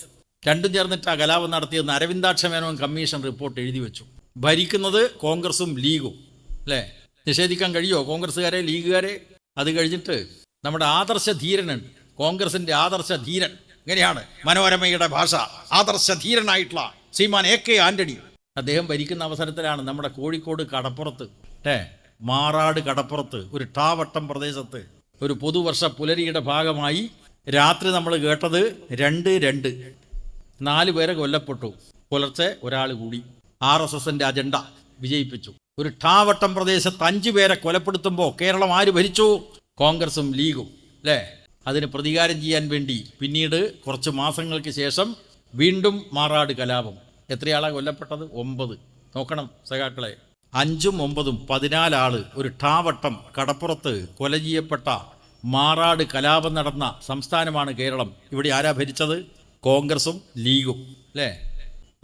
രണ്ടും ചേർന്നിട്ട് ആ കലാപം നടത്തിയെന്ന് അരവിന്ദാക്ഷ മേനോൻ കമ്മീഷൻ റിപ്പോർട്ട് എഴുതി വെച്ചു. ഭരിക്കുന്നത് കോൺഗ്രസും ലീഗും, അല്ലേ? നിഷേധിക്കാൻ കഴിയുമോ കോൺഗ്രസ്സുകാരെ, ലീഗുകാരെ? അത് കഴിഞ്ഞിട്ട് നമ്മുടെ ആദർശ ധീരനുണ്ട്, കോൺഗ്രസിന്റെ ആദർശ ധീരൻ. ഇങ്ങനെയാണ് മനോരമയുടെ ഭാഷ. ആദർശ ധീരനായിട്ടുള്ള ശ്രീമാൻ AK ആന്റണി. അദ്ദേഹം ഭരിക്കുന്ന അവസരത്തിലാണ് നമ്മുടെ കോഴിക്കോട് കടപ്പുറത്ത്, മാറാട് കടപ്പുറത്ത് ഒരു ടാവട്ടം പ്രദേശത്ത് ഒരു പുതുവർഷ പുലരിയുടെ ഭാഗമായി രാത്രി നമ്മൾ കേട്ടത് 2-2. 4 പേരെ കൊല്ലപ്പെട്ടു. പുലർച്ചെ ഒരാൾ കൂടി RSSന്റെ അജണ്ട വിജയിപ്പിച്ചു. ഒരു ഠാവട്ടം പ്രദേശത്ത് 5 പേരെ കൊലപ്പെടുത്തുമ്പോൾ കേരളം ആര് ഭരിച്ചു? കോൺഗ്രസും ലീഗും, അല്ലേ? അതിന് പ്രതികാരം ചെയ്യാൻ വേണ്ടി പിന്നീട് കുറച്ച് മാസങ്ങൾക്ക് ശേഷം വീണ്ടും മാറാട് കലാപം. എത്രയാളാണ് കൊല്ലപ്പെട്ടത്? 9. നോക്കണം സഖാക്കളെ, 5ഉം 9ഉം 14 ആള് ഒരു ഠാവട്ടം കടപ്പുറത്ത് കൊല ചെയ്യപ്പെട്ട മാറാട് കലാപം നടന്ന സംസ്ഥാനമാണ് കേരളം. ഇവിടെ ആരാ ഭരിച്ചത്? കോൺഗ്രസും ലീഗും, അല്ലേ?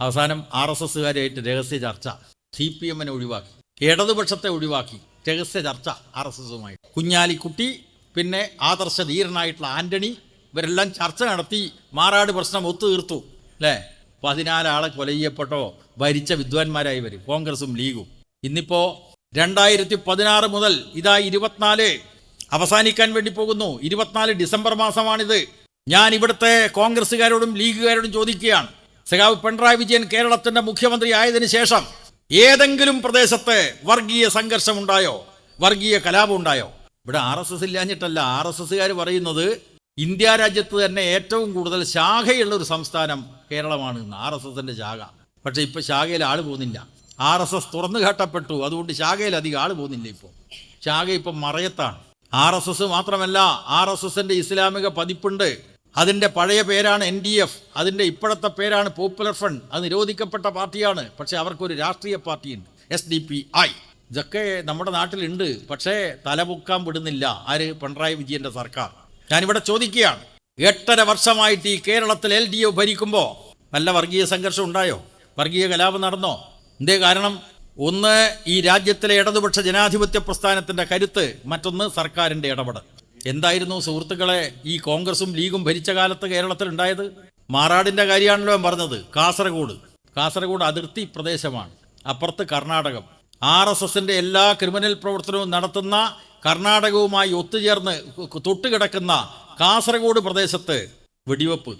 അവസാനം RSSകാരായിട്ട് രഹസ്യ ചർച്ച. CPMനെ ഒഴിവാക്കി, ഇടതുപക്ഷത്തെ ഒഴിവാക്കി, രഹസ്യ ചർച്ച RSSുമായി. കുഞ്ഞാലിക്കുട്ടി, പിന്നെ ആദർശധീരനായിട്ടുള്ള ആന്റണി, ഇവരെല്ലാം ചർച്ച നടത്തി മാറാട് പ്രശ്നം ഒത്തുതീർത്തു, അല്ലേ? 14 ആളെ കൊല ചെയ്യപ്പെട്ടോ ഭരിച്ച വിദ്വാൻമാരായി വരും കോൺഗ്രസും ലീഗും. ഇന്നിപ്പോ 2016 മുതൽ ഇതാ 24 അവസാനിക്കാൻ വേണ്ടി പോകുന്നു. 24 ഡിസംബർ മാസമാണിത്. ഞാൻ ഇവിടുത്തെ കോൺഗ്രസ്സുകാരോടും ലീഗുകാരോടും ചോദിക്കുകയാണ്, സഖാവ് പിണറായി വിജയൻ കേരളത്തിന്റെ മുഖ്യമന്ത്രി ആയതിനു ശേഷം ഏതെങ്കിലും പ്രദേശത്ത് വർഗീയ സംഘർഷം ഉണ്ടായോ? വർഗീയ കലാപം ഉണ്ടായോ? ഇവിടെ RSS ഇല്ലാഞ്ഞിട്ടല്ല. RSSകാർ പറയുന്നത് ഇന്ത്യ രാജ്യത്ത് തന്നെ ഏറ്റവും കൂടുതൽ ശാഖയുള്ള ഒരു സംസ്ഥാനം കേരളമാണ് RSSന്റെ ശാഖ. പക്ഷെ ഇപ്പൊ ശാഖയിൽ ആള് പോകുന്നില്ല. RSS തുറന്നു കാട്ടപ്പെട്ടു, അതുകൊണ്ട് ശാഖയിൽ അധികം ആള് പോകുന്നില്ല. ഇപ്പോൾ ശാഖ ഇപ്പം മറയത്താണ്. RSS മാത്രമല്ല, RSSന്റെ ഇസ്ലാമിക പതിപ്പുണ്ട്. അതിൻ്റെ പഴയ പേരാണ് NDF, അതിൻ്റെ ഇപ്പോഴത്തെ പേരാണ് പോപ്പുലർ ഫ്രണ്ട്. അത് നിരോധിക്കപ്പെട്ട പാർട്ടിയാണ്, പക്ഷെ അവർക്കൊരു രാഷ്ട്രീയ പാർട്ടിയുണ്ട്, SDPI. ഇതൊക്കെ നമ്മുടെ നാട്ടിലുണ്ട്, പക്ഷേ തലപൊക്കാൻ വിടുന്നില്ല ആര്? പിണറായി വിജയന്റെ സർക്കാർ. ഞാനിവിടെ ചോദിക്കുകയാണ്, 8.5 വർഷമായിട്ട് ഈ കേരളത്തിൽ LDF ഭരിക്കുമ്പോൾ നല്ല വർഗീയ സംഘർഷം ഉണ്ടായോ? വർഗീയ കലാപം നടന്നോ? എന്തേ കാരണം? ഒന്ന്, ഈ രാജ്യത്തിലെ ഇടതുപക്ഷ ജനാധിപത്യ പ്രസ്ഥാനത്തിന്റെ കരുത്ത്, മറ്റൊന്ന് സർക്കാരിന്റെ ഇടപെടൽ. എന്തായിരുന്നു സുഹൃത്തുക്കളെ ഈ കോൺഗ്രസും ലീഗും ഭരിച്ച കാലത്ത് കേരളത്തിൽ ഉണ്ടായത്? മാറാടിന്റെ കാര്യമാണല്ലോ ഞാൻ പറഞ്ഞത്. കാസർഗോഡ് അതിർത്തി പ്രദേശമാണ്, അപ്പുറത്ത് കർണാടകം. RSSന്റെ എല്ലാ ക്രിമിനൽ പ്രവർത്തനവും നടത്തുന്ന കർണാടകവുമായി ഒത്തുചേർന്ന് തൊട്ടുകിടക്കുന്ന കാസർഗോഡ് പ്രദേശത്ത് വെടിവെപ്പ്,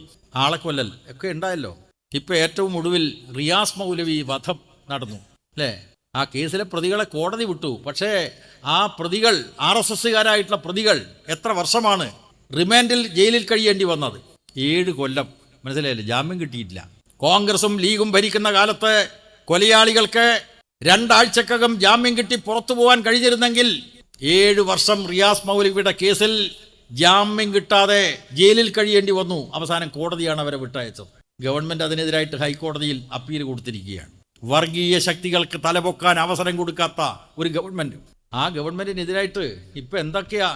ആളെക്കൊല്ലൽ ഒക്കെ ഉണ്ടായല്ലോ. ഇപ്പൊ ഏറ്റവും ഒടുവിൽ റിയാസ് മൗലവി വധം നടന്നു, അല്ലേ? ആ കേസിലെ പ്രതികളെ കോടതി വിട്ടു. പക്ഷേ ആ പ്രതികൾ, RSSകാരായിട്ടുള്ള പ്രതികൾ എത്ര വർഷമാണ് റിമാൻഡിൽ ജയിലിൽ കഴിയേണ്ടി വന്നത്? 7 കൊല്ലം. മനസ്സിലായില്ലേ? ജാമ്യം കിട്ടിയിട്ടില്ല. കോൺഗ്രസും ലീഗും ഭരിക്കുന്ന കാലത്ത് കൊലയാളികൾക്ക് 2 ആഴ്ചക്കകം ജാമ്യം കിട്ടി പുറത്തു പോകാൻ കഴിഞ്ഞിരുന്നെങ്കിൽ 7 വർഷം റിയാസ് മൗലവിയുടെ കേസിൽ ജാമ്യം കിട്ടാതെ ജയിലിൽ കഴിയേണ്ടി വന്നു. അവസാനം കോടതിയാണ് അവരെ വിട്ടയച്ചത്. ഗവൺമെന്റ് അതിനെതിരായിട്ട് ഹൈക്കോടതിയിൽ അപ്പീൽ കൊടുത്തിരിക്കുകയാണ്. വർഗീയ ശക്തികൾക്ക് തലപൊക്കാൻ അവസരം കൊടുക്കാത്ത ഒരു ഗവൺമെന്റ്. ആ ഗവൺമെന്റിനെതിരായിട്ട് ഇപ്പൊ എന്തൊക്കെയാ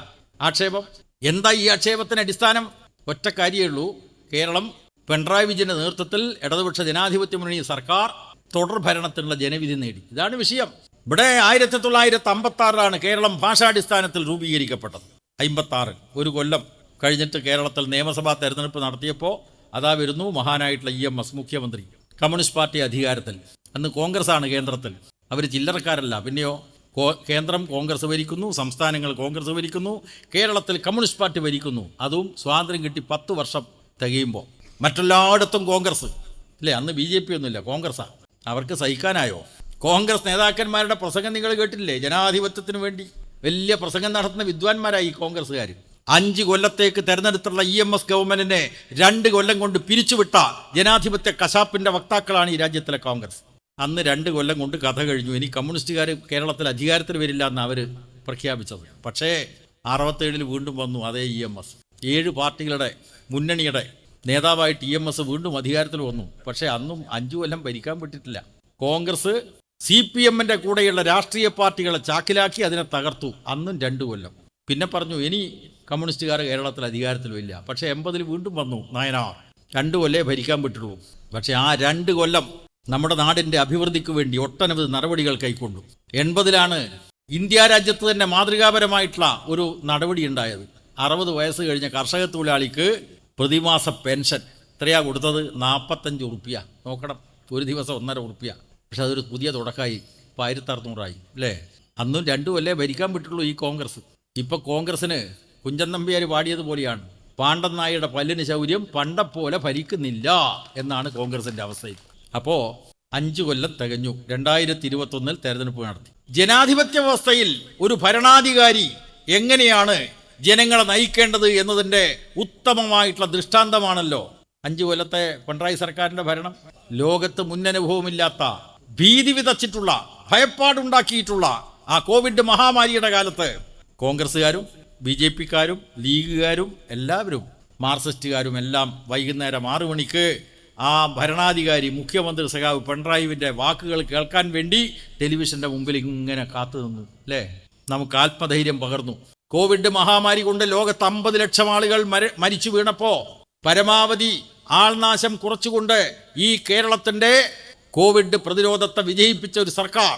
ആക്ഷേപം? എന്താ ഈ ആക്ഷേപത്തിന് അടിസ്ഥാനം? ഒറ്റ കാര്യമേ ഉള്ളൂ, കേരളം പിണറായി വിജയന്റെ നേതൃത്വത്തിൽ ഇടതുപക്ഷ ജനാധിപത്യ മുന്നണി സർക്കാർ തുടർ ഭരണത്തിനുള്ള ജനവിധി നേടി. ഇതാണ് വിഷയം. ഇവിടെ 1956 കേരളം ഭാഷാടിസ്ഥാനത്തിൽ രൂപീകരിക്കപ്പെട്ടത്. 56, ഒരു കൊല്ലം കഴിഞ്ഞിട്ട് കേരളത്തിൽ നിയമസഭാ തെരഞ്ഞെടുപ്പ് നടത്തിയപ്പോൾ അതാ വരുന്നു മഹാനായിട്ടുള്ള EMS മുഖ്യമന്ത്രി. കമ്മ്യൂണിസ്റ്റ് പാർട്ടി അധികാരത്തിൽ. അന്ന് കോൺഗ്രസ് ആണ് കേന്ദ്രത്തിൽ. അവർ ചില്ലറക്കാരല്ല. പിന്നെയോ കേന്ദ്രം കോൺഗ്രസ് ഭരിക്കുന്നു, സംസ്ഥാനങ്ങൾ കോൺഗ്രസ് ഭരിക്കുന്നു, കേരളത്തിൽ കമ്മ്യൂണിസ്റ്റ് പാർട്ടി ഭരിക്കുന്നു. അതും സ്വാതന്ത്ര്യം കിട്ടി 10 വർഷം തികയുമ്പോൾ. മറ്റെല്ലായിടത്തും കോൺഗ്രസ്, അല്ലേ? അന്ന് BJP ഒന്നുമില്ല, കോൺഗ്രസ്സാണ്. അവർക്ക് സഹിക്കാനായോ? കോൺഗ്രസ് നേതാക്കന്മാരുടെ പ്രസംഗം നിങ്ങൾ കേട്ടില്ലേ? ജനാധിപത്യത്തിന് വേണ്ടി വലിയ പ്രസംഗം നടത്തുന്ന വിദ്വാൻമാരായി ഈ കോൺഗ്രസ്സുകാർ. 5 കൊല്ലത്തേക്ക് തെരഞ്ഞെടുത്തുള്ള EMS ഗവൺമെന്റിനെ 2 കൊല്ലം കൊണ്ട് പിരിച്ചുവിട്ട ജനാധിപത്യ കശാപ്പിന്റെ വക്താക്കളാണ് ഈ രാജ്യത്തിലെ കോൺഗ്രസ്. അന്ന് 2 കൊല്ലം കൊണ്ട് കഥ കഴിഞ്ഞു. ഇനി കമ്മ്യൂണിസ്റ്റുകാർ കേരളത്തിൽ അധികാരത്തിൽ വരില്ല എന്ന് അവർ പ്രഖ്യാപിച്ചത്. പക്ഷേ 67 വീണ്ടും വന്നു അതേ EMS. 7 പാർട്ടികളുടെ മുന്നണിയുടെ നേതാവായിട്ട് EMS വീണ്ടും അധികാരത്തിൽ വന്നു. പക്ഷേ അന്നും 5 കൊല്ലം ഭരിക്കാൻ പറ്റിയിട്ടില്ല. കോൺഗ്രസ് CPMന്റെ കൂടെയുള്ള രാഷ്ട്രീയ പാർട്ടികളെ ചാക്കിലാക്കി അതിനെ തകർത്തു. അന്നും 2 കൊല്ലം. പിന്നെ പറഞ്ഞു ഇനി കമ്മ്യൂണിസ്റ്റുകാർ കേരളത്തിൽ അധികാരത്തിൽ വരില്ല. പക്ഷേ 80 വീണ്ടും വന്നു നായനാർ. 2 കൊല്ലേ ഭരിക്കാൻ പറ്റുള്ളൂ. പക്ഷേ ആ 2 കൊല്ലം നമ്മുടെ നാടിൻ്റെ അഭിവൃദ്ധിക്ക് വേണ്ടി ഒട്ടനവധി നടപടികൾ കൈക്കൊണ്ടു. 80 ഇന്ത്യ രാജ്യത്ത് തന്നെ മാതൃകാപരമായിട്ടുള്ള ഒരു നടപടി ഉണ്ടായത്. 60 വയസ്സ് കഴിഞ്ഞ കർഷക തൊഴിലാളിക്ക് പ്രതിമാസ പെൻഷൻ എത്രയാ കൊടുത്തത്? 45 ഉറുപ്പ്യ. നോക്കണം, ഒരു ദിവസം 1.5 ഉറുപ്പ്യ. പക്ഷെ അതൊരു പുതിയ തുടക്കമായി. ഇപ്പോൾ 1600 അല്ലേ? അന്നും 2 കൊല്ലേ ഭരിക്കാൻ പറ്റുള്ളൂ ഈ കോൺഗ്രസ്. ഇപ്പൊ കോൺഗ്രസിന് കുഞ്ചൻ നമ്പ്യാർ പാടിയതുപോലെയാണ്, പാണ്ഡൻ നായരുടെ പല്ലിന് ശൗര്യം പണ്ടപ്പോലെ ഭരിക്കുന്നില്ല എന്നാണ് കോൺഗ്രസിന്റെ അവസ്ഥ. അപ്പോൾ 5 കൊല്ലം തികഞ്ഞു. 2021 തെരഞ്ഞെടുപ്പ് നടത്തി. ജനാധിപത്യ വ്യവസ്ഥയിൽ ഒരു ഭരണാധികാരി എങ്ങനെയാണ് ജനങ്ങളെ നയിക്കേണ്ടത് എന്നതിൻ്റെ ഉത്തമമായിട്ടുള്ള ദൃഷ്ടാന്തമാണല്ലോ 5 കൊല്ലത്തെ പിണറായി സർക്കാരിൻ്റെ ഭരണം ലോകത്ത് മുന്നനുഭവമില്ലാത്ത ഭീതി വിതച്ചിട്ടുള്ള ഭയപ്പാടുണ്ടാക്കിയിട്ടുള്ള ആ കോവിഡ് മഹാമാരിയുടെ കാലത്ത് കോൺഗ്രസ്സുകാരും BJP-ക്കാരും ലീഗുകാരും എല്ലാവരും മാർക്സിസ്റ്റുകാരും എല്ലാം വൈകുന്നേരം 6 മണിക്ക് ആ ഭരണാധികാരി മുഖ്യമന്ത്രി സഖാവ് പിണറായിവിൻ്റെ വാക്കുകൾ കേൾക്കാൻ വേണ്ടി ടെലിവിഷൻ്റെ മുമ്പിൽ ഇങ്ങനെ കാത്തു നിന്നു അല്ലേ. നമുക്ക് ആത്മധൈര്യം പകർന്നു. കോവിഡ് മഹാമാരി കൊണ്ട് ലോകത്ത് 50 ലക്ഷം ആളുകൾ മരിച്ചു വീണപ്പോൾ പരമാവധി ആൾനാശം കുറച്ചുകൊണ്ട് ഈ കേരളത്തിൻ്റെ കോവിഡ് പ്രതിരോധത്തെ വിജയിപ്പിച്ച ഒരു സർക്കാർ,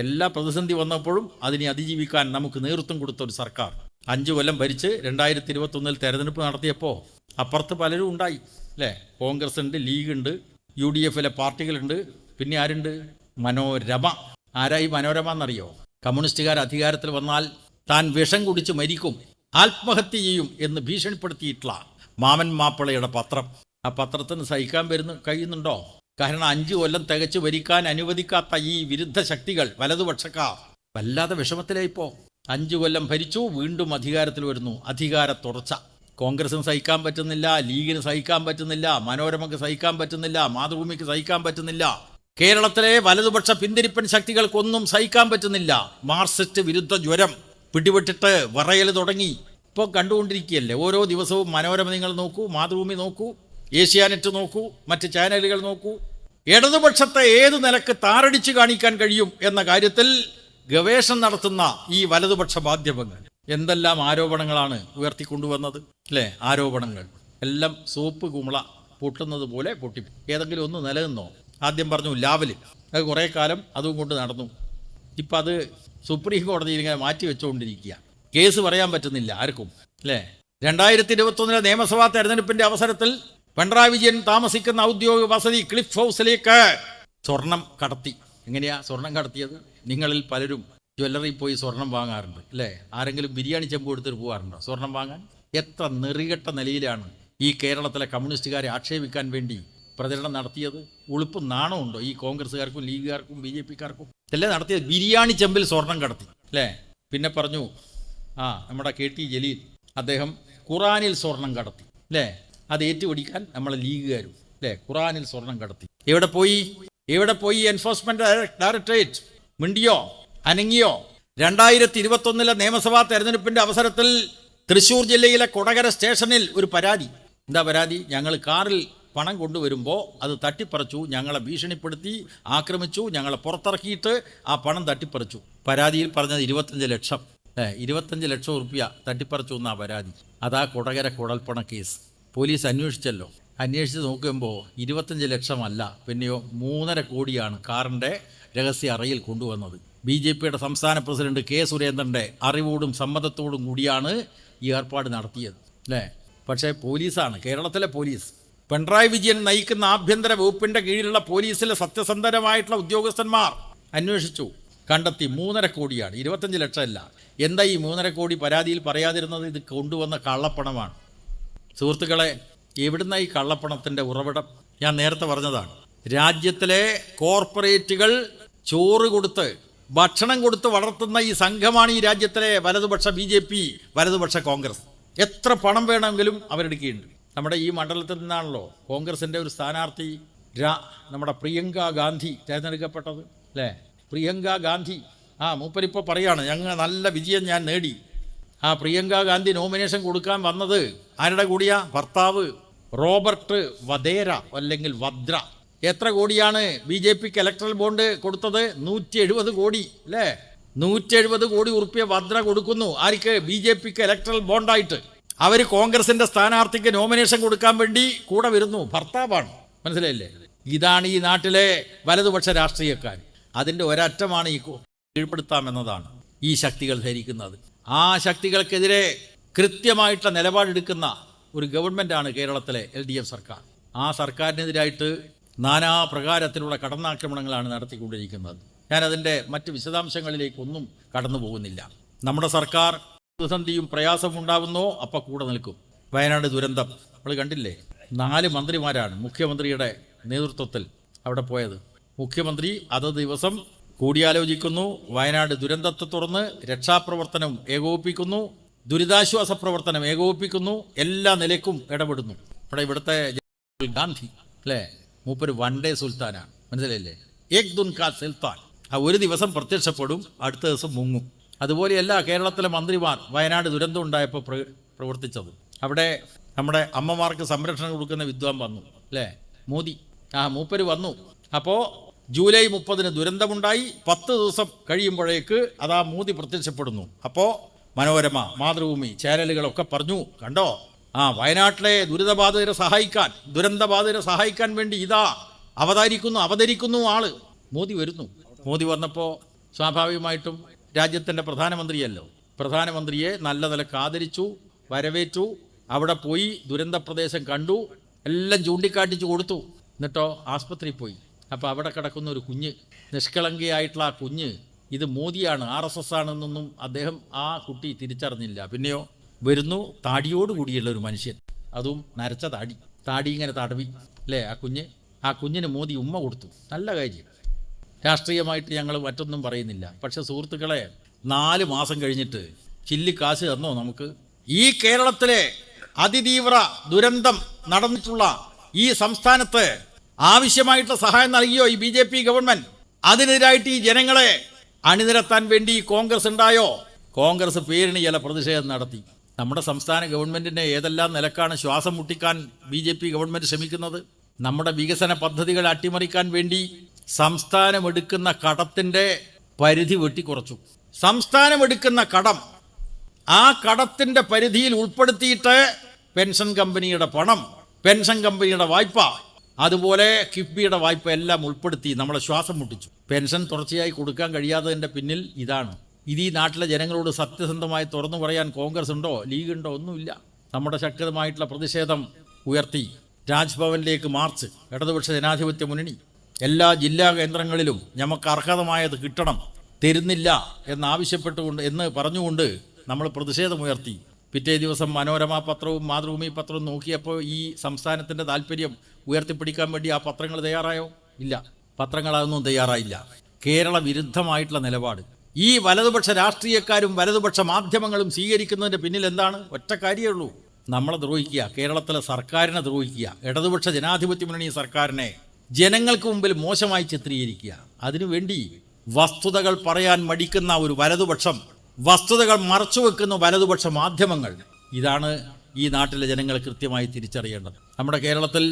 എല്ലാ പ്രതിസന്ധി വന്നപ്പോഴും അതിനെ അതിജീവിക്കാൻ നമുക്ക് നേതൃത്വം കൊടുത്ത ഒരു സർക്കാർ 5 കൊല്ലം ഭരിച്ച് 2021 തെരഞ്ഞെടുപ്പ് നടത്തിയപ്പോൾ അപ്പുറത്ത് പലരും ഉണ്ടായി അല്ലേ. കോൺഗ്രസ് ഉണ്ട്, ലീഗുണ്ട്, UDF-ലെ പാർട്ടികളുണ്ട്, പിന്നെ ആരുണ്ട്? മനോരമ. ആരായി മനോരമ എന്നറിയോ? കമ്മ്യൂണിസ്റ്റുകാർ അധികാരത്തിൽ വന്നാൽ താൻ വിഷം കുടിച്ച് മരിക്കും, ആത്മഹത്യ ചെയ്യും എന്ന് ഭീഷണിപ്പെടുത്തിയിട്ടുള്ള മാമൻ മാപ്പിളയുടെ പത്രം. ആ പത്രത്തിന് സഹിക്കാൻ കഴിയുന്നുണ്ടോ? കാരണം 5 കൊല്ലം തികച്ചു ഭരിക്കാൻ അനുവദിക്കാത്ത ഈ വിരുദ്ധ ശക്തികൾ, വലതുപക്ഷക്കാർ വല്ലാതെ വിഷമത്തിലായിപ്പോ. 5 കൊല്ലം ഭരിച്ചു, വീണ്ടും അധികാരത്തിൽ വരുന്നു. അധികാര തുടർച്ച കോൺഗ്രസിന് സഹിക്കാൻ പറ്റുന്നില്ല, ലീഗിന് സഹിക്കാൻ പറ്റുന്നില്ല, മനോരമയ്ക്ക് സഹിക്കാൻ പറ്റുന്നില്ല, മാതൃഭൂമിക്ക് സഹിക്കാൻ പറ്റുന്നില്ല, കേരളത്തിലെ വലതുപക്ഷ പിന്തിരിപ്പൻ ശക്തികൾക്കൊന്നും സഹിക്കാൻ പറ്റുന്നില്ല. മാർക്സിസ്റ്റ് വിരുദ്ധ ജ്വരം പിടിപെട്ടിട്ട് വിറയൽ തുടങ്ങി. ഇപ്പോൾ കണ്ടുകൊണ്ടിരിക്കുകയല്ലേ ഓരോ ദിവസവും. മനോരമ നിങ്ങൾ നോക്കൂ, മാതൃഭൂമി നോക്കൂ, ഏഷ്യാനെറ്റ് നോക്കൂ, മറ്റ് ചാനലുകൾ നോക്കൂ. ഇടതുപക്ഷത്തെ ഏത് നിലക്ക് താറടിച്ച് കാണിക്കാൻ കഴിയും എന്ന കാര്യത്തിൽ ഗവേഷണം നടത്തുന്ന ഈ വലതുപക്ഷ മാധ്യമങ്ങൾ എന്തെല്ലാം ആരോപണങ്ങളാണ് ഉയർത്തിക്കൊണ്ടുവന്നത് അല്ലേ. ആരോപണങ്ങൾ എല്ലാം സോപ്പ് കുമിള പൊട്ടുന്നത് പോലെ പൊട്ടി. ഏതെങ്കിലും ഒന്ന് നിലനിന്നോ? ആദ്യം പറഞ്ഞു ലാവലിൽ, അത് കുറേ കാലം അതും കൊണ്ട് നടന്നു. ഇപ്പം അത് സുപ്രീം കോടതിയിൽ ഇങ്ങനെ മാറ്റി വെച്ചുകൊണ്ടിരിക്കുക. കേസ് പറയാൻ പറ്റുന്നില്ല ആർക്കും അല്ലേ. 2021 നിയമസഭാ തെരഞ്ഞെടുപ്പിൻ്റെ അവസരത്തിൽ പിണറായി വിജയൻ താമസിക്കുന്ന ഔദ്യോഗിക വസതി ക്ലിഫ് ഹൗസിലേക്ക് സ്വർണം കടത്തി. എങ്ങനെയാ സ്വർണം കടത്തിയത്? നിങ്ങളിൽ പലരും ജ്വല്ലറി പോയി സ്വർണം വാങ്ങാറുണ്ട് അല്ലേ. ആരെങ്കിലും ബിരിയാണി ചെമ്പ് കൊടുത്തിട്ട് പോകാറുണ്ടോ സ്വർണം വാങ്ങാൻ? എത്ര നെറികെട്ട നിലയിലാണ് ഈ കേരളത്തിലെ കമ്മ്യൂണിസ്റ്റുകാരെ ആക്ഷേപിക്കാൻ വേണ്ടി പ്രചരണം നടത്തിയത്. ഉളുപ്പ് നാണമുണ്ടോ ഈ കോൺഗ്രസ്സുകാർക്കും ലീഗുകാർക്കും BJP-ക്കാർക്കും? അല്ലേ നടത്തിയത്. ബിരിയാണി ചെമ്പിൽ സ്വർണം കടത്തി അല്ലേ. പിന്നെ പറഞ്ഞു നമ്മുടെ KT ജലീൽ, അദ്ദേഹം ഖുറാനിൽ സ്വർണം കടത്തി അല്ലേ. അത് ഏറ്റുപിടിക്കാൻ നമ്മളെ ലീഗുകാരും അല്ലേ ഖുറാനിൽ സ്വർണം കടത്തി. എവിടെ പോയി എൻഫോഴ്സ്മെന്റ് ഡയറക്ടറേറ്റ്? മിണ്ടിയോ? അനങ്ങിയോ? 2021 നിയമസഭാ തെരഞ്ഞെടുപ്പിന്റെ അവസരത്തിൽ തൃശ്ശൂർ ജില്ലയിലെ കൊടകര സ്റ്റേഷനിൽ ഒരു പരാതി. എന്താ പരാതി? ഞങ്ങൾ കാറിൽ പണം കൊണ്ടുവരുമ്പോൾ അത് തട്ടിപ്പറിച്ചു, ഞങ്ങളെ ഭീഷണിപ്പെടുത്തി, ആക്രമിച്ചു, ഞങ്ങളെ പുറത്തിറക്കിയിട്ട് ആ പണം തട്ടിപ്പറിച്ചു. പരാതിയിൽ പറഞ്ഞത് 25 ലക്ഷം 25 ലക്ഷം റുപ്യ തട്ടിപ്പറിച്ചു എന്നാ പരാതി. അതാ കൊടകര കുഴൽപ്പണ കേസ്. പോലീസ് അന്വേഷിച്ചല്ലോ. അന്വേഷിച്ച് നോക്കുമ്പോൾ 25 ലക്ഷമല്ല, പിന്നെയോ 3.5 കോടിയാണ് കാറിൻ്റെ രഹസ്യ അറയിൽ കൊണ്ടുവന്നത്. BJP-യുടെ സംസ്ഥാന പ്രസിഡന്റ് K. സുരേന്ദ്രൻ്റെ അറിവോടും സമ്മതത്തോടും കൂടിയാണ് ഈ ഏർപ്പാട് നടത്തിയത് അല്ലേ. പക്ഷേ പോലീസാണ്, കേരളത്തിലെ പോലീസ്, പിണറായി വിജയൻ നയിക്കുന്ന ആഭ്യന്തര വകുപ്പിൻ്റെ കീഴിലുള്ള പോലീസിലെ സത്യസന്ധരമായിട്ടുള്ള ഉദ്യോഗസ്ഥന്മാർ അന്വേഷിച്ചു, കണ്ടെത്തി 3.5 കോടിയാണ്, 25 ലക്ഷമല്ല. എന്താ ഈ 3.5 കോടി പരാതിയിൽ പറയാതിരുന്നത്? ഇത് കൊണ്ടുവന്ന കള്ളപ്പണമാണ്. സുഹൃത്തുക്കളെ, എവിടുന്ന ഈ കള്ളപ്പണത്തിൻ്റെ ഉറവിടം? ഞാൻ നേരത്തെ പറഞ്ഞതാണ്. രാജ്യത്തിലെ കോർപ്പറേറ്റുകൾ ചോറ് കൊടുത്ത് ഭക്ഷണം കൊടുത്ത് വളർത്തുന്ന ഈ സംഘമാണ് ഈ രാജ്യത്തിലെ വലതുപക്ഷ BJP, വലതുപക്ഷ കോൺഗ്രസ്. എത്ര പണം വേണമെങ്കിലും അവരെടുക്കുകയുണ്ട്. നമ്മുടെ ഈ മണ്ഡലത്തിൽ നിന്നാണല്ലോ കോൺഗ്രസിൻ്റെ ഒരു സ്ഥാനാർത്ഥി നമ്മുടെ പ്രിയങ്ക ഗാന്ധി തിരഞ്ഞെടുക്കപ്പെട്ടത് അല്ലേ. പ്രിയങ്ക ഗാന്ധി മൂപ്പരിപ്പോൾ പറയാണ് ഞങ്ങൾ നല്ല വിജയം ഞാൻ നേടി. പ്രിയങ്ക ഗാന്ധി നോമിനേഷൻ കൊടുക്കാൻ വന്നത് ആരുടെ കൂടിയാ? ഭർത്താവ് റോബർട്ട് വധേര അല്ലെങ്കിൽ വദ്ര. എത്ര കോടിയാണ് BJP-ക്ക് ഇലക്ട്രൽ ബോണ്ട് കൊടുത്തത്? 170 കോടി അല്ലേ. 170 കോടി ഉറുപ്പ്യ വദ്ര കൊടുക്കുന്നു. ആർക്ക്? BJP-ക്ക് ഇലക്ട്രൽ ബോണ്ടായിട്ട്. അവർ കോൺഗ്രസിൻ്റെ സ്ഥാനാർത്ഥിക്ക് നോമിനേഷൻ കൊടുക്കാൻ വേണ്ടി കൂടെ വരുന്നു. ഭർത്താവാണ്. മനസ്സിലായില്ലേ? ഇതാണ് ഈ നാട്ടിലെ വലതുപക്ഷ രാഷ്ട്രീയക്കാർ. അതിൻ്റെ ഒരറ്റമാണ് ഈ കീഴ്പ്പെടുത്താമെന്നതാണ് ഈ ശക്തികൾ ധരിക്കുന്നത്. ആ ശക്തികൾക്കെതിരെ കൃത്യമായിട്ടുള്ള നിലപാടെടുക്കുന്ന ഒരു ഗവൺമെൻറ്റാണ് കേരളത്തിലെ LDF സർക്കാർ. ആ സർക്കാരിനെതിരായിട്ട് നാനാപ്രകാരത്തിലുള്ള കടന്നാക്രമണങ്ങളാണ് നടത്തിക്കൊണ്ടിരിക്കുന്നത്. ഞാനതിൻ്റെ മറ്റ് വിശദാംശങ്ങളിലേക്കൊന്നും കടന്നു പോകുന്നില്ല. നമ്മുടെ സർക്കാർ പ്രതിസന്ധിയും പ്രയാസവും ഉണ്ടാകുന്നോ അപ്പോൾ കൂടെ നിൽക്കും. വയനാട് ദുരന്തം നമ്മൾ കണ്ടില്ലേ. 4 മന്ത്രിമാരാണ് മുഖ്യമന്ത്രിയുടെ നേതൃത്വത്തിൽ അവിടെ പോയത്. മുഖ്യമന്ത്രി അതത് ദിവസം കൂടിയാലോചിക്കുന്നു, വയനാട് ദുരന്തത്തെ തുടർന്ന് രക്ഷാപ്രവർത്തനം ഏകോപിപ്പിക്കുന്നു, ദുരിതാശ്വാസ പ്രവർത്തനം ഏകോപിപ്പിക്കുന്നു, എല്ലാ നിലയ്ക്കും ഇടപെടുന്നു. ഇവിടുത്തെ ഗാന്ധി അല്ലേ, മൂപ്പര് വൺ ഡേ സുൽത്താനാണ്, മനസ്സിലായില്ലേ? ഏക് ദുൻ കാ സുൽത്താൻ. ആ ഒരു ദിവസം പ്രത്യക്ഷപ്പെടും, അടുത്ത ദിവസം മുങ്ങും. അതുപോലെയല്ല കേരളത്തിലെ മന്ത്രിമാർ വയനാട് ദുരന്തം ഉണ്ടായപ്പോൾ പ്രവർത്തിച്ചത്. അവിടെ നമ്മുടെ അമ്മമാർക്ക് സംരക്ഷണം കൊടുക്കുന്ന വിദ്വാൻ വന്നു അല്ലേ, മോദി. മൂപ്പര് വന്നു. അപ്പോൾ ജൂലൈ 30 ദുരന്തമുണ്ടായി. 10 ദിവസം കഴിയുമ്പോഴേക്ക് അതാ മോദി പ്രത്യക്ഷപ്പെടുന്നു. അപ്പോൾ മനോരമ, മാതൃഭൂമി ചാനലുകളൊക്കെ പറഞ്ഞു, കണ്ടോ വയനാട്ടിലെ ദുരന്തബാധിതരെ സഹായിക്കാൻ വേണ്ടി ഇതാ അവതരിക്കുന്നു ആള്. മോദി വരുന്നു. മോദി വന്നപ്പോൾ സ്വാഭാവികമായിട്ടും രാജ്യത്തിൻ്റെ പ്രധാനമന്ത്രിയല്ലോ, പ്രധാനമന്ത്രിയെ നല്ല നിലക്ക് ആദരിച്ചു, വരവേറ്റു. അവിടെ പോയി ദുരന്ത പ്രദേശം കണ്ടു, എല്ലാം ചൂണ്ടിക്കാട്ടിച്ചു കൊടുത്തു. എന്നിട്ടോ ആസ്പത്രിയിൽ പോയി. അപ്പോൾ അവിടെ കിടക്കുന്ന ഒരു കുഞ്ഞ്, നിഷ്കളങ്കയായിട്ടുള്ള ആ കുഞ്ഞ് ഇത് മോദിയാണ്, RSS ആണെന്നൊന്നും അദ്ദേഹം ആ കുട്ടി തിരിച്ചറിഞ്ഞില്ല. പിന്നെയോ വരുന്നു താടിയോട് കൂടിയുള്ള ഒരു മനുഷ്യൻ, അതും നരച്ച താടി ഇങ്ങനെ തടവി അല്ലേ ആ കുഞ്ഞിന് മോദി ഉമ്മ കൊടുത്തു. നല്ല കാര്യം. രാഷ്ട്രീയമായിട്ട് ഞങ്ങൾ മറ്റൊന്നും പറയുന്നില്ല. പക്ഷെ സുഹൃത്തുക്കളെ, 4 മാസം കഴിഞ്ഞിട്ട് ചില്ലിക്കാശ് തന്നോ നമുക്ക്? ഈ കേരളത്തിലെ അതിതീവ്ര ദുരന്തം നടന്നിട്ടുള്ള ഈ സംസ്ഥാനത്ത് ആവശ്യമായിട്ടുള്ള സഹായം നൽകിയോ ഈ BJP ഗവൺമെന്റ്? അതിനെതിരായിട്ട് ഈ ജനങ്ങളെ അണിനിരത്താൻ വേണ്ടി കോൺഗ്രസ് ഉണ്ടായോ? കോൺഗ്രസ് പേരിന് ചില പ്രതിഷേധം നടത്തി. നമ്മുടെ സംസ്ഥാന ഗവൺമെന്റിനെ ഏതെല്ലാം നിലക്കാണ് ശ്വാസം മുട്ടിക്കാൻ BJP ഗവൺമെന്റ് ശ്രമിക്കുന്നത്? നമ്മുടെ വികസന പദ്ധതികൾ അട്ടിമറിക്കാൻ വേണ്ടി സംസ്ഥാനമെടുക്കുന്ന കടത്തിൻ്റെ പരിധി വെട്ടിക്കുറച്ചു. സംസ്ഥാനമെടുക്കുന്ന കടം ആ കടത്തിൻ്റെ പരിധിയിൽ ഉൾപ്പെടുത്തിയിട്ട് പെൻഷൻ കമ്പനിയുടെ പണം, പെൻഷൻ കമ്പനിയുടെ വായ്പ, അതുപോലെ കിഫ്ബിയുടെ വായ്പ എല്ലാം ഉൾപ്പെടുത്തി നമ്മളെ ശ്വാസം മുട്ടിച്ചു. പെൻഷൻ തുടർച്ചയായി കൊടുക്കാൻ കഴിയാത്തതിൻ്റെ പിന്നിൽ ഇതാണ്. ഇത് ഈ നാട്ടിലെ ജനങ്ങളോട് സത്യസന്ധമായി തുറന്നു പറയാൻ കോൺഗ്രസ് ഉണ്ടോ, ലീഗ് ഉണ്ടോ? ഒന്നുമില്ല. നമ്മുടെ ശക്തമായിട്ടുള്ള പ്രതിഷേധം ഉയർത്തി രാജ്ഭവനിലേക്ക് മാർച്ച്. ഇടതുപക്ഷ ജനാധിപത്യ മുന്നണി എല്ലാ ജില്ലാ കേന്ദ്രങ്ങളിലും നമുക്ക് അർഹതമായത് കിട്ടണം, തരുന്നില്ല എന്ന് പറഞ്ഞുകൊണ്ട് നമ്മൾ പ്രതിഷേധമുയർത്തി. പിറ്റേ ദിവസം മനോരമ പത്രവും മാതൃഭൂമി പത്രവും നോക്കിയപ്പോൾ ഈ സംസ്ഥാനത്തിൻ്റെ താല്പര്യം ഉയർത്തിപ്പിടിക്കാൻ വേണ്ടി ആ പത്രങ്ങൾ തയ്യാറായോ? ഇല്ല, പത്രങ്ങളതൊന്നും തയ്യാറായില്ല. കേരള വിരുദ്ധമായിട്ടുള്ള നിലപാട് ഈ വലതുപക്ഷ രാഷ്ട്രീയക്കാരും വലതുപക്ഷ മാധ്യമങ്ങളും സ്വീകരിക്കുന്നതിൻ്റെ പിന്നിൽ എന്താണ്? ഒറ്റ കാര്യമേ ഉള്ളൂ, നമ്മളെ ദ്രോഹിക്കുക, കേരളത്തിലെ സർക്കാരിനെ ദ്രോഹിക്കുക, ഇടതുപക്ഷ ജനാധിപത്യ മുന്നണി സർക്കാരിനെ ജനങ്ങൾക്ക് മുമ്പിൽ മോശമായി ചിത്രീകരിക്കുക. അതിനുവേണ്ടി വസ്തുതകൾ പറയാൻ മടിക്കുന്ന ഒരു വലതുപക്ഷം, വസ്തുതകൾ മറച്ചുവെക്കുന്ന വലതുപക്ഷ മാധ്യമങ്ങൾ, ഇതാണ് ഈ നാട്ടിലെ ജനങ്ങൾ കൃത്യമായി തിരിച്ചറിയേണ്ടത്. നമ്മുടെ കേരളത്തിൽ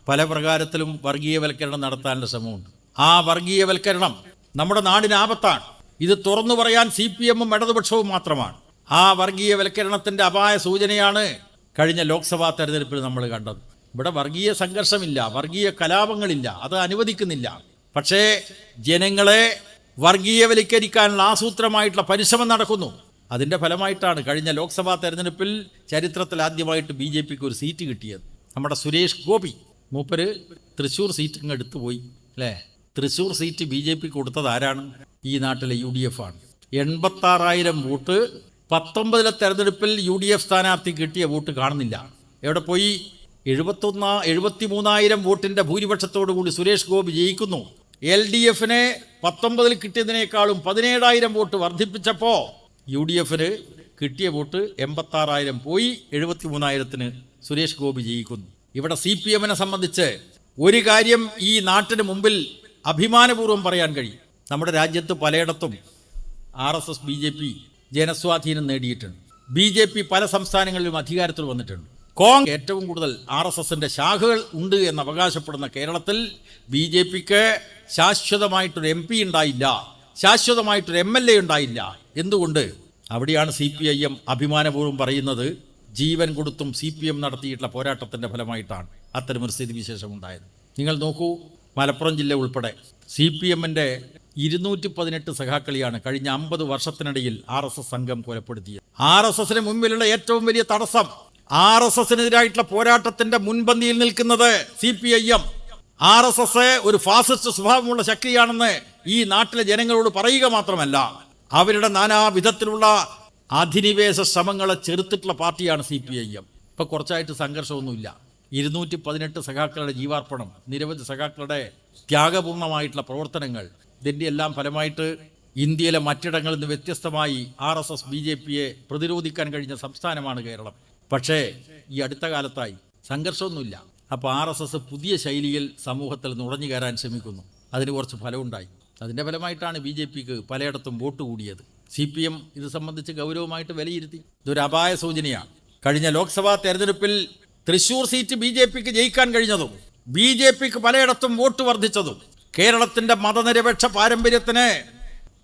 പല പ്രകാരത്തിലും വർഗീയവൽക്കരണം നടത്താനുള്ള ശ്രമമുണ്ട്. ആ വർഗീയവൽക്കരണം നമ്മുടെ നാടിന് ആപത്താണ്. ഇത് തുറന്നു പറയാൻ CPM-ഉം ഇടതുപക്ഷവും മാത്രമാണ്. ആ വർഗീയവൽക്കരണത്തിൻ്റെ അപായ സൂചനയാണ് കഴിഞ്ഞ ലോക്സഭാ തെരഞ്ഞെടുപ്പിൽ നമ്മൾ കണ്ടത്. ഇവിടെ വർഗീയ സംഘർഷമില്ല, വർഗീയ കലാപങ്ങളില്ല, അത് അനുവദിക്കുന്നില്ല. പക്ഷേ ജനങ്ങളെ വർഗീയവൽക്കരിക്കാനുള്ള ആസൂത്രമായിട്ടുള്ള പരിശ്രമം നടക്കുന്നു. അതിൻ്റെ ഫലമായിട്ടാണ് കഴിഞ്ഞ ലോക്സഭാ തെരഞ്ഞെടുപ്പിൽ ചരിത്രത്തിൽ ആദ്യമായിട്ട് BJPക്ക് ഒരു സീറ്റ് കിട്ടിയത്. നമ്മുടെ സുരേഷ് ഗോപി മൂപ്പര് തൃശ്ശൂർ സീറ്റ് ഇങ്ങ് എടുത്തു പോയി അല്ലേ. തൃശ്ശൂർ സീറ്റ് BJPക്ക് കൊടുത്തത് ആരാണ്? ഈ നാട്ടിലെ UDF ആണ്. 86,000 വോട്ട് 19 തെരഞ്ഞെടുപ്പിൽ UDF സ്ഥാനാർത്ഥി കിട്ടിയ വോട്ട് കാണുന്നില്ല. എവിടെ പോയി? 73,000 വോട്ടിൻ്റെ ഭൂരിപക്ഷത്തോടു കൂടി സുരേഷ് ഗോപി ജയിക്കുന്നു. LDF-ന് 19 കിട്ടിയതിനേക്കാളും 17,000 വോട്ട് വർദ്ധിപ്പിച്ചപ്പോൾ UDF-ന് കിട്ടിയ വോട്ട് 86,000 പോയി, 73,000-ന് സുരേഷ് ഗോപി ജയിക്കുന്നു. ഇവിടെ CPM-നെ സംബന്ധിച്ച് ഒരു കാര്യം ഈ നാട്ടിന് മുമ്പിൽ അഭിമാനപൂർവ്വം പറയാൻ കഴിയും. നമ്മുടെ രാജ്യത്ത് പലയിടത്തും RSS BJP ജനസ്വാധീനം നേടിയിട്ടുണ്ട്. BJP പല സംസ്ഥാനങ്ങളിലും അധികാരത്തിൽ വന്നിട്ടുണ്ട്. കോൺഗ്രസ് ഏറ്റവും കൂടുതൽ RSS-ന്റെ ശാഖകൾ ഉണ്ട് എന്ന് അവകാശപ്പെടുന്ന കേരളത്തിൽ BJPക്ക് ശാശ്വതമായിട്ടൊരു MP ഉണ്ടായില്ല, ശാശ്വതമായിട്ടൊരു MLA ഉണ്ടായില്ല. എന്തുകൊണ്ട്? അവിടെയാണ് CPIM അഭിമാനപൂർവ്വം പറയുന്നത് ജീവൻ കൊടുത്തും CPM നടത്തിയിട്ടുള്ള പോരാട്ടത്തിൻ്റെ ഫലമായിട്ടാണ് അത്തരമൊരു സ്ഥിതിവിശേഷം ഉണ്ടായത്. നിങ്ങൾ നോക്കൂ, മലപ്പുറം ജില്ല ഉൾപ്പെടെ CPM-ന്റെ 218 സഖാക്കളിയാണ് കഴിഞ്ഞ 50 വർഷത്തിനിടയിൽ RSS സംഘം കൊലപ്പെടുത്തിയത്. RSS-ന് മുമ്പിലുള്ള ഏറ്റവും വലിയ തടസ്സം, RSS-നെതിരായിട്ടുള്ള പോരാട്ടത്തിന്റെ മുൻപന്തിയിൽ നിൽക്കുന്നത് CPIM. RSS ഒരു ഫാസിസ്റ്റ് സ്വഭാവമുള്ള ശക്തിയാണെന്ന് ഈ നാട്ടിലെ ജനങ്ങളോട് പറയുക മാത്രമല്ല, അവരുടെ നാനാവിധത്തിലുള്ള അധിനിവേശ ശ്രമങ്ങളെ ചെറുത്തിട്ടുള്ള പാർട്ടിയാണ് CPIM. ഇപ്പോൾ കുറച്ചായിട്ട് സംഘർഷമൊന്നുമില്ല. 218 സഖാക്കളുടെ ജീവാർപ്പണം, നിരവധി സഖാക്കളുടെ ത്യാഗപൂർണമായിട്ടുള്ള പ്രവർത്തനങ്ങൾ, ഇതിൻ്റെ എല്ലാം ഫലമായിട്ട് ഇന്ത്യയിലെ മറ്റിടങ്ങളിൽ നിന്ന് വ്യത്യസ്തമായി RSS BJPയെ പ്രതിരോധിക്കാൻ കഴിഞ്ഞ സംസ്ഥാനമാണ് കേരളം. പക്ഷേ ഈ അടുത്ത കാലത്തായി സംഘർഷമൊന്നുമില്ല. അപ്പോൾ RSS പുതിയ ശൈലിയിൽ സമൂഹത്തിൽ നുഴഞ്ഞു കയറാൻ ശ്രമിക്കുന്നു. അതിന് കുറച്ച് ഫലമുണ്ടായി. അതിൻ്റെ ഫലമായിട്ടാണ് BJPക്ക് പലയിടത്തും വോട്ട് കൂടിയത്. CPM ഇത് സംബന്ധിച്ച് ഗൗരവമായിട്ട് വിലയിരുത്തി. ഇതൊരു അപായ സൂചനയാണ്. കഴിഞ്ഞ ലോക്സഭാ തെരഞ്ഞെടുപ്പിൽ തൃശ്ശൂർ സീറ്റ് BJPക്ക് ജയിക്കാൻ കഴിഞ്ഞതും BJPക്ക് പലയിടത്തും വോട്ട് വർദ്ധിച്ചതും കേരളത്തിൻ്റെ മതനിരപേക്ഷ പാരമ്പര്യത്തിന്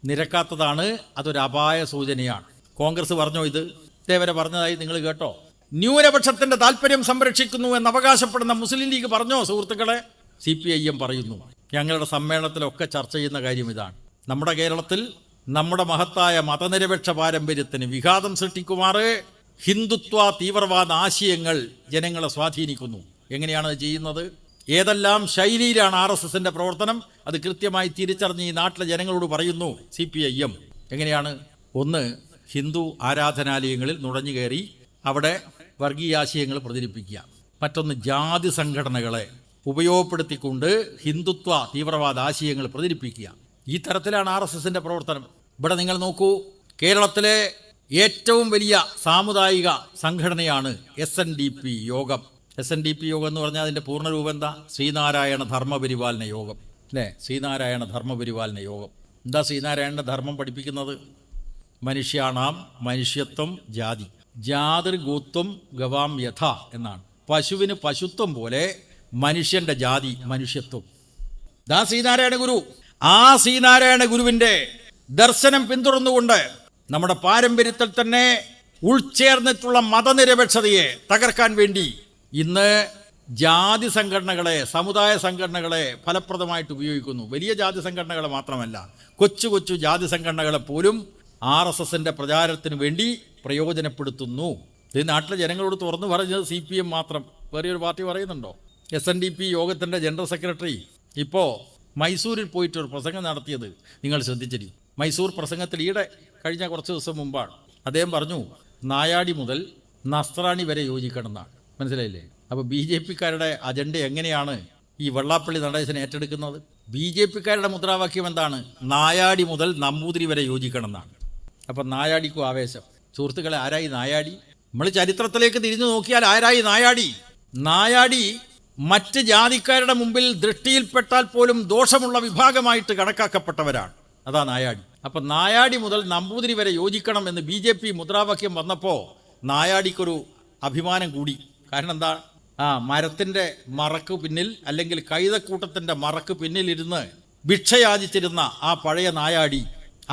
നിരക്കാത്തതാണ്. അതൊരു അപായ സൂചനയാണ്. കോൺഗ്രസ് പറഞ്ഞോ? ഇത് ഇതേവരെ പറഞ്ഞതായി നിങ്ങൾ കേട്ടോ? ന്യൂനപക്ഷത്തിൻ്റെ താല്പര്യം സംരക്ഷിക്കുന്നു എന്ന് അവകാശപ്പെടുന്ന മുസ്ലിം ലീഗ് പറഞ്ഞോ സുഹൃത്തുക്കളെ? CPIM പറയുന്നു. ഞങ്ങളുടെ സമ്മേളനത്തിലൊക്കെ ചർച്ച ചെയ്യുന്ന കാര്യം ഇതാണ്. നമ്മുടെ കേരളത്തിൽ നമ്മുടെ മഹത്തായ മതനിരപേക്ഷ പാരമ്പര്യത്തിന് വിഘാതം സൃഷ്ടിക്കുമാറ് ഹിന്ദുത്വ തീവ്രവാദ ആശയങ്ങൾ ജനങ്ങളെ സ്വാധീനിക്കുന്നു. എങ്ങനെയാണ് അത് ചെയ്യുന്നത്? ഏതെല്ലാം ശൈലിയിലാണ് RSSൻ്റെ പ്രവർത്തനം? അത് കൃത്യമായി തിരിച്ചറിഞ്ഞ് ഈ നാട്ടിലെ ജനങ്ങളോട് പറയുന്നു CPIM. എങ്ങനെയാണ്? ഒന്ന്, ഹിന്ദു ആരാധനാലയങ്ങളിൽ നുഴഞ്ഞു കയറി അവിടെ വർഗീയാശയങ്ങൾ പ്രചരിപ്പിക്കുക. മറ്റൊന്ന്, ജാതി സംഘടനകളെ ഉപയോഗപ്പെടുത്തിക്കൊണ്ട് ഹിന്ദുത്വ തീവ്രവാദ ആശയങ്ങൾ പ്രചരിപ്പിക്കുക. ഈ തരത്തിലാണ് RSSൻ്റെ പ്രവർത്തനം. ഇവിടെ നിങ്ങൾ നോക്കൂ, കേരളത്തിലെ ഏറ്റവും വലിയ സാമുദായിക സംഘടനയാണ് SNDP യോഗം. SNDP യോഗം എന്ന് പറഞ്ഞാൽ അതിൻ്റെ പൂർണ്ണരൂപം എന്താ? ശ്രീനാരായണ ധർമ്മപരിപാലന യോഗം, അല്ലേ? ശ്രീനാരായണ ധർമ്മപരിപാലന യോഗം. എന്താ ശ്രീനാരായണൻ്റെ ധർമ്മം പഠിപ്പിക്കുന്നത്? മനുഷ്യാണാം മനുഷ്യത്വം ജാതി, ജാതിർഗോത്വം ഗവാം യഥ എന്നാണ്. പശുവിന് പശുത്വം പോലെ മനുഷ്യൻ്റെ ജാതി മനുഷ്യത്വം. ദാ ശ്രീനാരായണ ഗുരു. ആ ശ്രീനാരായണ ഗുരുവിൻ്റെ ദർശനം പിന്തുടർന്നുകൊണ്ട് നമ്മുടെ പാരമ്പര്യത്തിൽ തന്നെ ഉൾച്ചേർന്നിട്ടുള്ള മതനിരപേക്ഷതയെ തകർക്കാൻ വേണ്ടി ഇന്ന് ജാതി സംഘടനകളെ, സമുദായ സംഘടനകളെ ഫലപ്രദമായിട്ട് ഉപയോഗിക്കുന്നു. വലിയ ജാതി സംഘടനകളെ മാത്രമല്ല, കൊച്ചു കൊച്ചു ജാതി സംഘടനകളെ പോലും RSSൻ്റെ പ്രചാരത്തിന് വേണ്ടി പ്രയോജനപ്പെടുത്തുന്നു. ഇത് നാട്ടിലെ ജനങ്ങളോട് തുറന്നു പറഞ്ഞത് CPM മാത്രം. വേറെ ഒരു പാർട്ടി പറയുന്നുണ്ടോ? SNDP യോഗത്തിൻ്റെ ജനറൽ സെക്രട്ടറി ഇപ്പോൾ മൈസൂരിൽ പോയിട്ടൊരു പ്രസംഗം നടത്തിയത് നിങ്ങൾ ശ്രദ്ധിച്ചിരിക്കും. മൈസൂർ പ്രസംഗത്തിൽ കഴിഞ്ഞ കുറച്ച് ദിവസം മുമ്പാണ് അദ്ദേഹം പറഞ്ഞു, നായാടി മുതൽ നസ്രാണി വരെ യോജിക്കണം എന്നാണ്. മനസ്സിലായില്ലേ? അപ്പോൾ BJPക്കാരുടെ അജണ്ട എങ്ങനെയാണ് ഈ വെള്ളാപ്പള്ളി നടേശനെ ഏറ്റെടുക്കുന്നത്? BJPക്കാരുടെ മുദ്രാവാക്യം എന്താണ്? നായാടി മുതൽ നമ്പൂതിരി വരെ യോജിക്കണം എന്നാണ്. അപ്പം നായാടിക്കും ആവേശം. സുഹൃത്തുക്കളെ, ആരായി നായാടി? നമ്മൾ ചരിത്രത്തിലേക്ക് തിരിഞ്ഞു നോക്കിയാൽ ആരായി നായാടി? നായാടി മറ്റ് ജാതിക്കാരുടെ മുമ്പിൽ ദൃഷ്ടിയിൽപ്പെട്ടാൽ പോലും ദോഷമുള്ള വിഭാഗമായിട്ട് കണക്കാക്കപ്പെട്ടവരാണ്. അതാ നായാടി. അപ്പം നായാടി മുതൽ നമ്പൂതിരി വരെ യോജിക്കണം എന്ന് BJP മുദ്രാവാക്യം വന്നപ്പോൾ നായാടിക്കൊരു അഭിമാനം കൂടി. കാരണം എന്താ? മരത്തിൻ്റെ മറക്ക് പിന്നിൽ, അല്ലെങ്കിൽ കൈതക്കൂട്ടത്തിൻ്റെ മറക്ക് പിന്നിലിരുന്ന് ഭിക്ഷയാചിച്ചിരുന്ന ആ പഴയ നായാടി,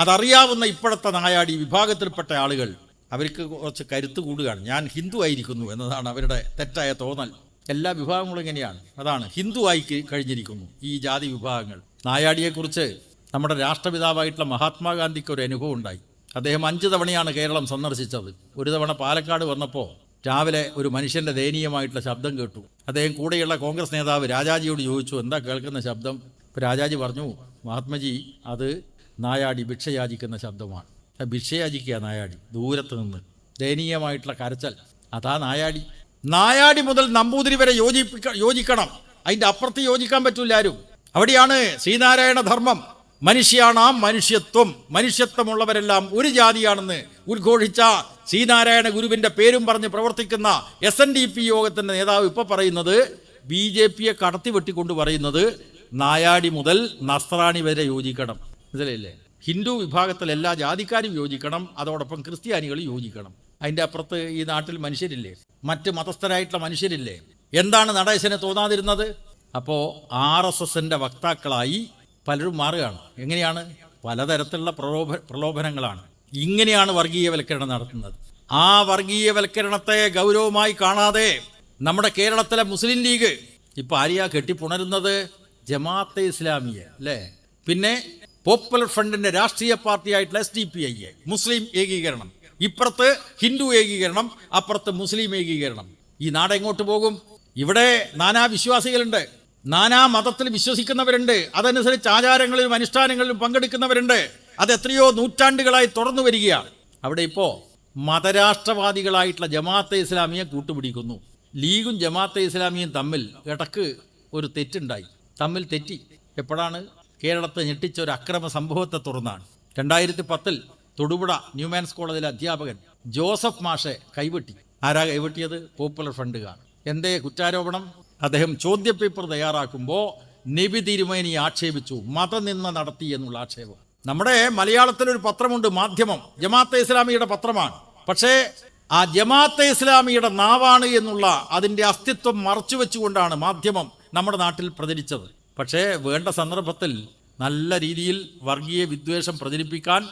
അതറിയാവുന്ന ഇപ്പോഴത്തെ നായാടി വിഭാഗത്തിൽപ്പെട്ട ആളുകൾ, അവർക്ക് കുറച്ച് കരുത്ത് കൂടുകയാണ്. ഞാൻ ഹിന്ദു ആയിരിക്കുന്നു എന്നതാണ് അവരുടെ തെറ്റായ തോന്നൽ. എല്ലാ വിഭാഗങ്ങളും ഇങ്ങനെയാണ്. അതാണ്, ഹിന്ദുവായി കഴിഞ്ഞിരിക്കുന്നു ഈ ജാതി വിഭാഗങ്ങൾ. നായാടിയെക്കുറിച്ച് നമ്മുടെ രാഷ്ട്രപിതാവായിട്ടുള്ള മഹാത്മാഗാന്ധിക്ക് ഒരു അനുഭവം ഉണ്ടായി. അദ്ദേഹം 5 തവണയാണ് കേരളം സന്ദർശിച്ചത്. ഒരു തവണ പാലക്കാട് വന്നപ്പോൾ രാവിലെ ഒരു മനുഷ്യൻ്റെ ദയനീയമായിട്ടുള്ള ശബ്ദം കേട്ടു. അദ്ദേഹം കൂടെയുള്ള കോൺഗ്രസ് നേതാവ് രാജാജിയോട് ചോദിച്ചു, എന്താ കേൾക്കുന്ന ശബ്ദം? ഇപ്പോൾ രാജാജി പറഞ്ഞു, മഹാത്മജി, അത് നായാടി ഭിക്ഷയാചിക്കുന്ന ശബ്ദമാണ്. ഭിക്ഷയാചിക്കുക നായാടി, ദൂരത്ത് നിന്ന് ദയനീയമായിട്ടുള്ള കരച്ചൽ. അതാ നായാടി. നായാടി മുതൽ നമ്പൂതിരി വരെ യോജിക്കണം. അതിൻ്റെ അപ്പുറത്ത് യോജിക്കാൻ പറ്റില്ല ആരും. അവിടെയാണ് ശ്രീനാരായണ ധർമ്മം. മനുഷ്യാണാം മനുഷ്യത്വം, മനുഷ്യത്വമുള്ളവരെല്ലാം ഒരു ജാതിയാണെന്ന് ഉദ്ഘോഷിച്ച ശ്രീനാരായണ ഗുരുവിൻ്റെ പേരും പറഞ്ഞ് പ്രവർത്തിക്കുന്ന SNDP യോഗത്തിൻ്റെ നേതാവ് ഇപ്പോൾ പറയുന്നത്, BJPയെ കടത്തി വെട്ടിക്കൊണ്ട് പറയുന്നത്, നായാടി മുതൽ നസ്രാണി വരെ യോജിക്കണം. മനസ്സിലായില്ലേ? ഹിന്ദു വിഭാഗത്തിൽ എല്ലാ ജാതിക്കാരും യോജിക്കണം, അതോടൊപ്പം ക്രിസ്ത്യാനികൾ യോജിക്കണം. അതിൻ്റെ അപ്പുറത്ത് ഈ നാട്ടിൽ മനുഷ്യരില്ലേ, മറ്റ് മതസ്ഥരായിട്ടുള്ള മനുഷ്യരില്ലേ? എന്താണ് നടേശന് തോന്നാതിരുന്നത്? അപ്പോൾ RSSൻ്റെ വക്താക്കളായി പലരും മാറുകയാണ്. എങ്ങനെയാണ്? പലതരത്തിലുള്ള പ്രലോഭനങ്ങളാണ്. ഇങ്ങനെയാണ് വർഗീയവൽക്കരണം നടത്തുന്നത്. ആ വർഗീയവൽക്കരണത്തെ ഗൗരവമായി കാണാതെ നമ്മുടെ കേരളത്തിലെ മുസ്ലിം ലീഗ് ഇപ്പോൾ ആരെയാ കെട്ടിപ്പുണരുന്നത്? ജമാഅത്തെ ഇസ്ലാമിയെ, അല്ലേ? പിന്നെ പോപ്പുലർ ഫ്രണ്ടിൻ്റെ രാഷ്ട്രീയ പാർട്ടിയായിട്ടുള്ള SDPI, മുസ്ലിം ഏകീകരണം. ഇപ്പുറത്ത് ഹിന്ദു ഏകീകരണം, അപ്പുറത്ത് മുസ്ലിം ഏകീകരണം. ഈ നാട് എങ്ങോട്ട് പോകും? ഇവിടെ നാനാ വിശ്വാസികളുണ്ട്, നാനാ മതത്തിൽ വിശ്വസിക്കുന്നവരുണ്ട്, അതനുസരിച്ച് ആചാരങ്ങളിലും അനുഷ്ഠാനങ്ങളിലും പങ്കെടുക്കുന്നവരുണ്ട്. അത് എത്രയോ നൂറ്റാണ്ടുകളായി തുടർന്നു വരികയാണ്. അവിടെ ഇപ്പോൾ മതരാഷ്ട്രവാദികളായിട്ടുള്ള ജമാഅത്തെ ഇസ്ലാമിയെ കൂട്ടുപിടിക്കുന്നു. ലീഗും ജമാഅത്തെ ഇസ്ലാമിയും തമ്മിൽ ഇടക്ക് ഒരു തെറ്റുണ്ടായി, തമ്മിൽ തെറ്റി. എപ്പോഴാണ്? കേരളത്തെ ഞെട്ടിച്ച ഒരു അക്രമ സംഭവത്തെ തുടർന്നാണ്. 2010 തൊടുപുഴ ന്യൂമാൻസ് കോളേജിലെ അധ്യാപകൻ ജോസഫ് മാഷെ കൈവെട്ടി. ആരാ കൈവെട്ടിയത്? പോപ്പുലർ ഫ്രണ്ടുകാർ. എന്തേ കുറ്റാരോപണം? അദ്ദേഹം ചോദ്യപേപ്പർ തയ്യാറാക്കുമ്പോൾ നബി തിരുമേനി ആക്ഷേപിച്ചു, മതനിന്ദ നടത്തി എന്നുള്ള ആക്ഷേപം. നമ്മുടെ മലയാളത്തിലൊരു പത്രമുണ്ട്, മാധ്യമം, ജമാഅത്തെ ഇസ്ലാമിയുടെ പത്രമാണ്. പക്ഷേ ആ ജമാഅത്തെ ഇസ്ലാമിയുടെ നാവാണ് എന്നുള്ള അതിൻ്റെ അസ്തിത്വം മറച്ചു വെച്ചുകൊണ്ടാണ് മാധ്യമം നമ്മുടെ നാട്ടിൽ പ്രചരിച്ചത്. പക്ഷേ വേണ്ട സന്ദർഭത്തിൽ നല്ല രീതിയിൽ വർഗീയ വിദ്വേഷം പ്രചരിപ്പിക്കാൻ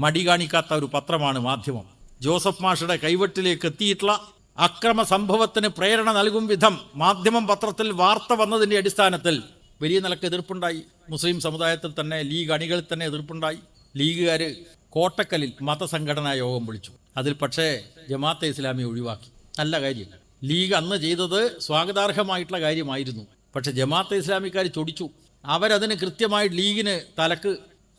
മടി കാണിക്കാത്ത ഒരു പത്രമാണ് മാധ്യമം. ജോസഫ് മാഷയുടെ കൈവെട്ടിലേക്ക് എത്തിയിട്ടുള്ള അക്രമ സംഭവത്തിന് പ്രേരണ നൽകും വിധം മാധ്യമം പത്രത്തിൽ വാർത്ത വന്നതിൻ്റെ അടിസ്ഥാനത്തിൽ വലിയ നിലക്ക് എതിർപ്പുണ്ടായി. മുസ്ലിം സമുദായത്തിൽ തന്നെ, ലീഗ് അണികളിൽ തന്നെ എതിർപ്പുണ്ടായി. ലീഗുകാർ കോട്ടക്കലിൽ മതസംഘടനാ യോഗം വിളിച്ചു. അതിൽ പക്ഷേ ജമാഅത്തെ ഇസ്ലാമി ഒഴിവാക്കി. നല്ല കാര്യം. ലീഗ് അന്ന് ചെയ്തത് സ്വാഗതാർഹമായിട്ടുള്ള കാര്യമായിരുന്നു. പക്ഷെ ജമാഅത്തെ ഇസ്ലാമിക്കാർ ചൊടിച്ചു. അവരതിന് കൃത്യമായി ലീഗിന് തലക്ക്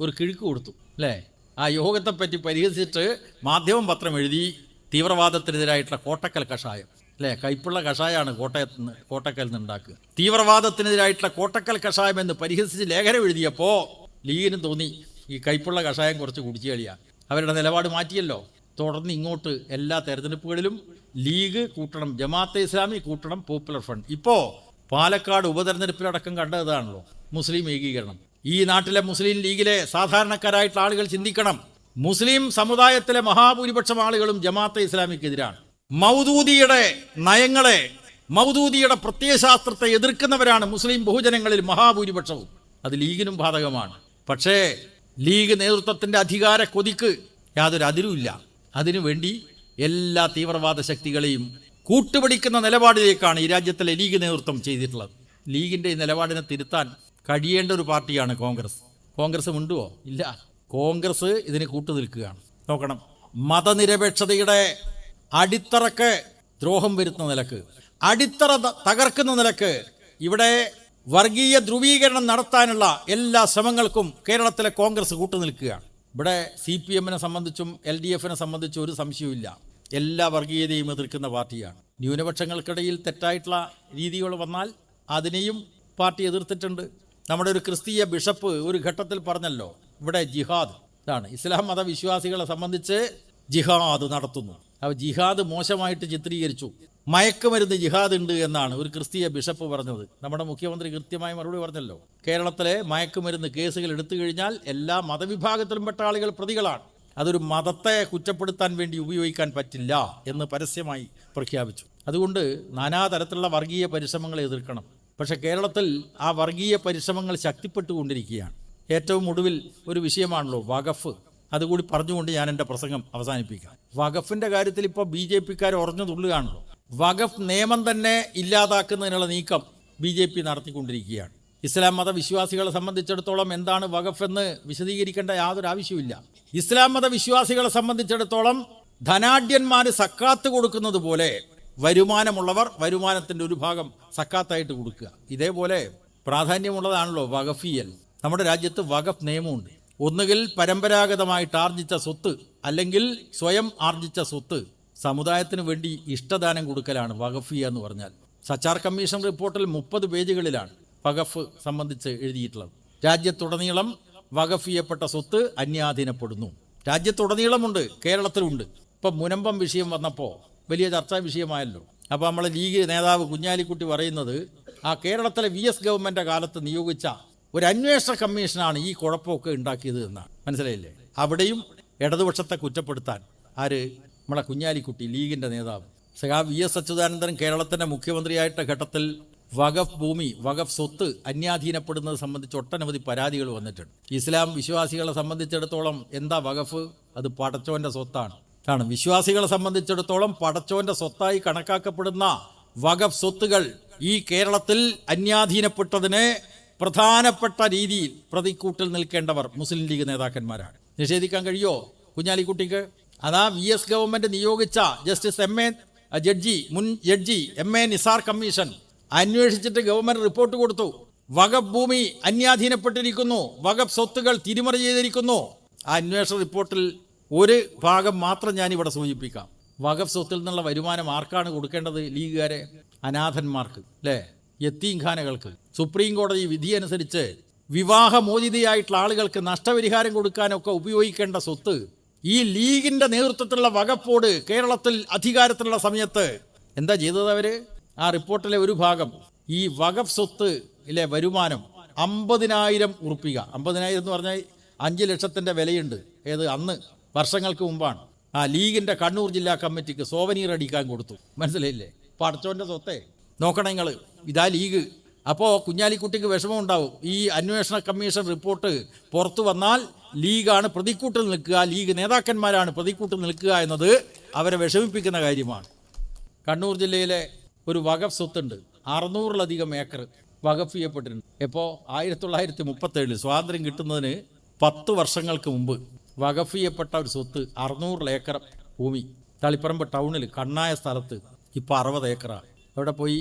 ഒരു കിഴുക്ക് കൊടുത്തു അല്ലേ. ആ യോഗത്തെപ്പറ്റി പരിഹസിച്ചിട്ട് മാധ്യമം പത്രം എഴുതി തീവ്രവാദത്തിനെതിരായിട്ടുള്ള കോട്ടക്കൽ കഷായം അല്ലേ. കൈപ്പുള്ള കഷായമാണ് കോട്ടക്കൽ നിന്ന് ഉണ്ടാക്കുക. തീവ്രവാദത്തിനെതിരായിട്ടുള്ള കോട്ടക്കൽ കഷായം എന്ന് പരിഹസിച്ച് ലേഖനം എഴുതിയപ്പോൾ ലീഗിനും തോന്നി ഈ കൈപ്പുള്ള കഷായം കുറച്ച് കുടിച്ചു കളിയാണ്. അവരുടെ നിലപാട് മാറ്റിയല്ലോ. തുടർന്ന് ഇങ്ങോട്ട് എല്ലാ തെരഞ്ഞെടുപ്പുകളിലും ലീഗ് കൂട്ടണം, ജമാഅത്തെ ഇസ്ലാമി കൂട്ടണം, പോപ്പുലർ ഫ്രണ്ട്. ഇപ്പോൾ പാലക്കാട് ഉപതെരഞ്ഞെടുപ്പിലടക്കം കണ്ടതാണല്ലോ മുസ്ലിം ഏകീകരണം. ഈ നാട്ടിലെ മുസ്ലിം ലീഗിലെ സാധാരണക്കാരായിട്ടുള്ള ആളുകൾ ചിന്തിക്കണം, മുസ്ലിം സമുദായത്തിലെ മഹാഭൂരിപക്ഷം ആളുകളും ജമാഅത്തെ ഇസ്ലാമിക്കെതിരാണ്. മൗദൂദിയുടെ നയങ്ങളെ, മൗദൂദിയുടെ പ്രത്യയശാസ്ത്രത്തെ എതിർക്കുന്നവരാണ് മുസ്ലിം ബഹുജനങ്ങളിൽ മഹാഭൂരിപക്ഷവും. അത് ലീഗിനും ബാധകമാണ്. പക്ഷേ ലീഗ് നേതൃത്വത്തിൻ്റെ അധികാര കൊതിക്ക് യാതൊരു അതിരുമില്ല. അതിനുവേണ്ടി എല്ലാ തീവ്രവാദ ശക്തികളെയും കൂട്ടുപിടിക്കുന്ന നിലപാടിലേക്കാണ് ഈ രാജ്യത്തിലെ ലീഗ് നേതൃത്വം ചെയ്തിട്ടുള്ളത്. ലീഗിൻ്റെ ഈ നിലപാടിനെ തിരുത്താൻ കഴിയേണ്ട ഒരു പാർട്ടിയാണ് കോൺഗ്രസ്. കോൺഗ്രസ് മിണ്ടുവോ? ഇല്ല. കോൺഗ്രസ് ഇതിന് കൂട്ടുനിൽക്കുകയാണ്. നോക്കണം, മതനിരപേക്ഷതയുടെ അടിത്തറക്ക് ദ്രോഹം വരുത്തുന്ന നിലക്ക്, അടിത്തറ തകർക്കുന്ന നിലക്ക് ഇവിടെ വർഗീയ ധ്രുവീകരണം നടത്താനുള്ള എല്ലാ ശ്രമങ്ങൾക്കും കേരളത്തിലെ കോൺഗ്രസ് കൂട്ടുനിൽക്കുകയാണ്. ഇവിടെ CPM-നെ സംബന്ധിച്ചും LDF-നെ സംബന്ധിച്ചും ഒരു സംശയവുമില്ല. എല്ലാ വർഗീയതയും എതിർക്കുന്ന പാർട്ടിയാണ്. ന്യൂനപക്ഷങ്ങൾക്കിടയിൽ തെറ്റായിട്ടുള്ള രീതികൾ വന്നാൽ അതിനെയും പാർട്ടി എതിർത്തിട്ടുണ്ട്. നമ്മുടെ ഒരു ക്രിസ്തീയ ബിഷപ്പ് ഒരു ഘട്ടത്തിൽ പറഞ്ഞല്ലോ, ഇവിടെ ജിഹാദ് ഇതാണ്, ഇസ്ലാം മതവിശ്വാസികളെ സംബന്ധിച്ച് ജിഹാദ് നടത്തുന്നു. അപ്പോൾ ജിഹാദ് മോശമായിട്ട് ചിത്രീകരിച്ചു. മയക്കുമരുന്ന് ജിഹാദ് ഉണ്ട് എന്നാണ് ഒരു ക്രിസ്തീയ ബിഷപ്പ് പറഞ്ഞത്. നമ്മുടെ മുഖ്യമന്ത്രി കൃത്യമായി മറുപടി പറഞ്ഞല്ലോ, കേരളത്തിലെ മയക്കുമരുന്ന് കേസുകൾ എടുത്തു കഴിഞ്ഞാൽ എല്ലാ മതവിഭാഗത്തിലും പെട്ട ആളുകൾ പ്രതികളാണ്. അതൊരു മതത്തെ കുറ്റപ്പെടുത്താൻ വേണ്ടി ഉപയോഗിക്കാൻ പറ്റില്ല എന്ന് പരസ്യമായി പ്രഖ്യാപിച്ചു. അതുകൊണ്ട് നാനാതരത്തിലുള്ള വർഗീയ പരിശ്രമങ്ങളെ എതിർക്കണം. പക്ഷേ കേരളത്തിൽ ആ വർഗീയ പരിശ്രമങ്ങൾ ശക്തിപ്പെട്ടുകൊണ്ടിരിക്കുകയാണ്. ഏറ്റവും ഒടുവിൽ ഒരു വിഷയമാണല്ലോ വഖഫ്. അതുകൂടി പറഞ്ഞുകൊണ്ട് ഞാൻ എൻ്റെ പ്രസംഗം അവസാനിപ്പിക്കാം. വഖഫിൻ്റെ കാര്യത്തിൽ ഇപ്പോൾ BJP-ക്കാർ ഉറഞ്ഞു തുള്ളുകയാണല്ലോ. വഖഫ് നിയമം തന്നെ ഇല്ലാതാക്കുന്നതിനുള്ള നീക്കം BJP നടത്തിക്കൊണ്ടിരിക്കുകയാണ്. ഇസ്ലാം മതവിശ്വാസികളെ സംബന്ധിച്ചിടത്തോളം എന്താണ് വഖഫ് എന്ന് വിശദീകരിക്കേണ്ട യാതൊരു ആവശ്യമില്ല. ഇസ്ലാം മതവിശ്വാസികളെ സംബന്ധിച്ചിടത്തോളം ധനാഢ്യന്മാർ സക്കാത്ത് കൊടുക്കുന്നത് പോലെ വരുമാനമുള്ളവർ വരുമാനത്തിൻ്റെ ഒരു ഭാഗം സക്കാത്തായിട്ട് കൊടുക്കുക. ഇതേപോലെ പ്രാധാന്യമുള്ളതാണല്ലോ വഖഫിയൽ. നമ്മുടെ രാജ്യത്ത് വഖഫ് നിയമമുണ്ട്. ഒന്നുകിൽ പരമ്പരാഗതമായിട്ട് ആർജിച്ച സ്വത്ത്, അല്ലെങ്കിൽ സ്വയം ആർജിച്ച സ്വത്ത് സമുദായത്തിന് വേണ്ടി ഇഷ്ടദാനം കൊടുക്കലാണ് വഖഫിയ എന്ന് പറഞ്ഞാൽ. സച്ചാർ കമ്മീഷൻ റിപ്പോർട്ടിൽ 30 പേജുകളിലാണ് വഖഫ് സംബന്ധിച്ച് എഴുതിയിട്ടുള്ളത്. രാജ്യത്തുടനീളം വഖഫ് ചെയ്യപ്പെട്ട സ്വത്ത് അന്യാധീനപ്പെടുന്നു. രാജ്യത്തുടനീളമുണ്ട്, കേരളത്തിലുണ്ട്. ഇപ്പം മുനമ്പം വിഷയം വന്നപ്പോൾ വലിയ ചർച്ചാ വിഷയമായല്ലോ. അപ്പോൾ നമ്മളെ ലീഗ് നേതാവ് കുഞ്ഞാലിക്കുട്ടി പറയുന്നത് ആ കേരളത്തിലെ VS ഗവൺമെൻറ് കാലത്ത് നിയോഗിച്ച ഒരു അന്വേഷണ കമ്മീഷനാണ് ഈ കുഴപ്പമൊക്കെ ഉണ്ടാക്കിയത് എന്നാണ്. മനസ്സിലായില്ലേ? അവിടെയും ഇടതുപക്ഷത്തെ കുറ്റപ്പെടുത്താൻ ആര്? നമ്മളെ കുഞ്ഞാലിക്കുട്ടി, ലീഗിൻ്റെ നേതാവ്. VS അച്യുതാനന്ദൻ കേരളത്തിൻ്റെ മുഖ്യമന്ത്രിയായിട്ട ഘട്ടത്തിൽ വഖഫ് ഭൂമി, വഖഫ് സ്വത്ത് അന്യാധീനപ്പെടുന്നത് സംബന്ധിച്ച് ഒട്ടനവധി പരാതികൾ വന്നിട്ടുണ്ട്. ഇസ്ലാം വിശ്വാസികളെ സംബന്ധിച്ചിടത്തോളം എന്താ വഖഫ്? അത് പടച്ചോൻ്റെ സ്വത്താണ്. വിശ്വാസികളെ സംബന്ധിച്ചിടത്തോളം പടച്ചോൻ്റെ സ്വത്തായി കണക്കാക്കപ്പെടുന്ന വഖഫ് സ്വത്തുകൾ ഈ കേരളത്തിൽ അന്യാധീനപ്പെട്ടതിന് പ്രധാനപ്പെട്ട രീതിയിൽ പ്രതിക്കൂട്ടിൽ നിൽക്കേണ്ടവർ മുസ്ലിം ലീഗ് നേതാക്കന്മാരാണ്. നിഷേധിക്കാൻ കഴിയുമോ കുഞ്ഞാലിക്കുട്ടിക്ക്? അതാ VS ഗവൺമെൻറ് നിയോഗിച്ച ജസ്റ്റിസ് മുൻ ജഡ്ജി MA നിസാർ കമ്മീഷൻ അന്വേഷിച്ചിട്ട് ഗവൺമെൻറ് റിപ്പോർട്ട് കൊടുത്തു. വഖഫ് ഭൂമി അന്യാധീനപ്പെട്ടിരിക്കുന്നു, വഖഫ് സ്വത്തുകൾ തിരിമറി ചെയ്തിരിക്കുന്നു. ആ അന്വേഷണ റിപ്പോർട്ടിൽ ഒരു ഭാഗം മാത്രം ഞാനിവിടെ സൂചിപ്പിക്കാം. വഖഫ് സ്വത്തിൽ നിന്നുള്ള വരുമാനം ആർക്കാണ് കൊടുക്കേണ്ടത്? ലീഗുകാരെ, അനാഥന്മാർക്ക് അല്ലേ, യത്തീംഖാനകൾക്ക്. സുപ്രീം കോടതി വിധി അനുസരിച്ച് വിവാഹമോചിതയായിട്ടുള്ള ആളുകൾക്ക് നഷ്ടപരിഹാരം കൊടുക്കാനൊക്കെ ഉപയോഗിക്കേണ്ട സ്വത്ത് ഈ ലീഗിൻ്റെ നേതൃത്വത്തിലുള്ള വഖഫ് ബോർഡ് കേരളത്തിൽ അധികാരത്തിലുള്ള സമയത്ത് എന്താ ചെയ്തത്? അവർ ആ റിപ്പോർട്ടിലെ ഒരു ഭാഗം ഈ വഖഫ് സ്വത്ത് ഇല്ലേ വരുമാനം 50,000 ഉറുപ്പിക. 50,000 എന്ന് പറഞ്ഞാൽ 5 ലക്ഷത്തിൻ്റെ വിലയുണ്ട്. ഏത് അന്ന് വർഷങ്ങൾക്ക് മുമ്പാണ്. ആ ലീഗിൻ്റെ കണ്ണൂർ ജില്ലാ കമ്മിറ്റിക്ക് സോവനീർ അടിക്കാൻ കൊടുത്തു. മനസ്സിലായില്ലേ? പടച്ചോൻ്റെ സ്വത്തെ നോക്കണം നിങ്ങൾ. ഇതാ ലീഗ്. അപ്പോൾ കുഞ്ഞാലിക്കുട്ടിക്ക് വിഷമം ഉണ്ടാവും. ഈ അന്വേഷണ കമ്മീഷൻ റിപ്പോർട്ട് പുറത്തു വന്നാൽ ലീഗാണ് പ്രതിക്കൂട്ടിൽ നിൽക്കുക, ലീഗ് നേതാക്കന്മാരാണ് പ്രതിക്കൂട്ടിൽ നിൽക്കുക എന്നത് അവരെ വിഷമിപ്പിക്കുന്ന കാര്യമാണ്. കണ്ണൂർ ജില്ലയിലെ ഒരു വഖഫ് സ്വത്തുണ്ട്. 600-ലധികം ഏക്കർ വഖഫ് ചെയ്യപ്പെട്ടിട്ടുണ്ട്. ഇപ്പോൾ 1937 സ്വാതന്ത്ര്യം കിട്ടുന്നതിന് 10 വർഷങ്ങൾക്ക് മുമ്പ് വഖഫ് ചെയ്യപ്പെട്ട ഒരു സ്വത്ത് 600 ഏക്കർ ഭൂമി തളിപ്പറമ്പ് ടൗണിൽ കണ്ണായ സ്ഥലത്ത് ഇപ്പോൾ 60 ഏക്കറാണ്. അവിടെ പോയി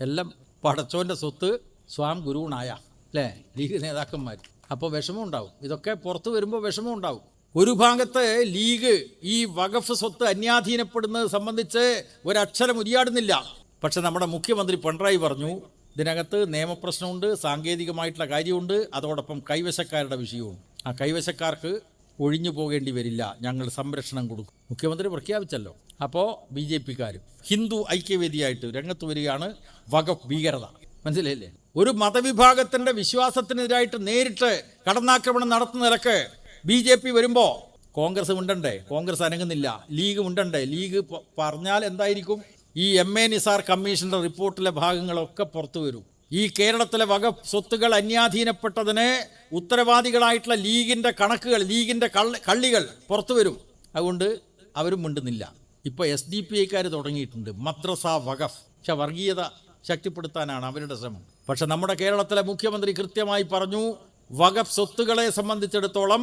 എല്ലാം പടച്ചോൻ്റെ സ്വത്ത് സ്വാം ഗുരുനായ അല്ലേ ലീഗ് നേതാക്കന്മാർ. അപ്പോൾ വിഷമം ഉണ്ടാവും. ഇതൊക്കെ പുറത്തു വരുമ്പോൾ വിഷമം ഉണ്ടാവും. ഒരു ഭാഗത്ത് ലീഗ് ഈ വഖഫ് സ്വത്ത് അന്യാധീനപ്പെടുന്നത് സംബന്ധിച്ച് ഒരക്ഷരം ഉരിയാടുന്നില്ല. പക്ഷെ നമ്മുടെ മുഖ്യമന്ത്രി പിണറായി പറഞ്ഞു ഇതിനകത്ത് നിയമപ്രശ്നമുണ്ട്, സാങ്കേതികമായിട്ടുള്ള കാര്യമുണ്ട്, അതോടൊപ്പം കൈവശക്കാരുടെ വിഷയവും. ആ കൈവശക്കാർക്ക് ഒഴിഞ്ഞു പോകേണ്ടി വരില്ല, ഞങ്ങൾ സംരക്ഷണം കൊടുക്കും. മുഖ്യമന്ത്രി പ്രഖ്യാപിച്ചല്ലോ. അപ്പോൾ BJP-ക്കാരും ഹിന്ദു ഐക്യവേദിയായിട്ട് രംഗത്ത് വരികയാണ്. വഖഫ് ഭീകരത മനസ്സിലായില്ലേ? ഒരു മതവിഭാഗത്തിൻ്റെ വിശ്വാസത്തിനെതിരായിട്ട് നേരിട്ട് കടന്നാക്രമണം നടത്തുന്നതിലൊക്കെ BJP വരുമ്പോൾ കോൺഗ്രസ് ഉണ്ടണ്ടേ? കോൺഗ്രസ് അനങ്ങുന്നില്ല. ലീഗ് ഉണ്ടണ്ടേ? ലീഗ് പറഞ്ഞാൽ എന്തായിരിക്കും? ഈ MA നിസാർ കമ്മീഷൻ്റെ റിപ്പോർട്ടിലെ ഭാഗങ്ങളൊക്കെ പുറത്തു വരും. ഈ കേരളത്തിലെ വഖഫ് സ്വത്തുകൾ അന്യാധീനപ്പെട്ടതിന് ഉത്തരവാദികളായിട്ടുള്ള ലീഗിൻ്റെ കണക്കുകൾ, ലീഗിൻ്റെ കള്ളികൾ പുറത്തു വരും. അതുകൊണ്ട് അവരും മിണ്ടുന്നില്ല. ഇപ്പോൾ SDPI-ക്കാർ തുടങ്ങിയിട്ടുണ്ട് മദ്രസ വഖഫ്. പക്ഷെ വർഗീയത ശക്തിപ്പെടുത്താനാണ് അവരുടെ ശ്രമം. പക്ഷെ നമ്മുടെ കേരളത്തിലെ മുഖ്യമന്ത്രി കൃത്യമായി പറഞ്ഞു വഖഫ് സ്വത്തുകളെ സംബന്ധിച്ചിടത്തോളം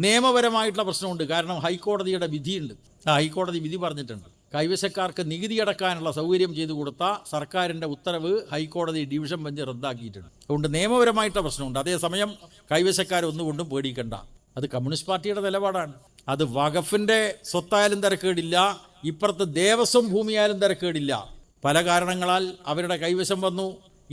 നിയമപരമായിട്ടുള്ള പ്രശ്നമുണ്ട്. കാരണം ഹൈക്കോടതിയുടെ വിധിയുണ്ട്. ഹൈക്കോടതി വിധി പറഞ്ഞിട്ടുണ്ട് കൈവശക്കാർക്ക് നികുതി അടക്കാനുള്ള സൗകര്യം ചെയ്തു കൊടുത്ത സർക്കാരിൻ്റെ ഉത്തരവ് ഹൈക്കോടതി ഡിവിഷൻ ബെഞ്ച് റദ്ദാക്കിയിട്ടുണ്ട്. അതുകൊണ്ട് നിയമപരമായിട്ടുള്ള പ്രശ്നമുണ്ട്. അതേസമയം കൈവശക്കാരൊന്നുകൊണ്ടും പേടിക്കണ്ട. അത് കമ്മ്യൂണിസ്റ്റ് പാർട്ടിയുടെ നിലപാടാണ്. അത് വഖഫിൻ്റെ സ്വത്തായാലും തിരക്കേടില്ല, ഇപ്പുറത്ത് ദേവസ്വം ഭൂമിയായാലും തിരക്കേടില്ല. പല കാരണങ്ങളാൽ അവരുടെ കൈവശം വന്നു,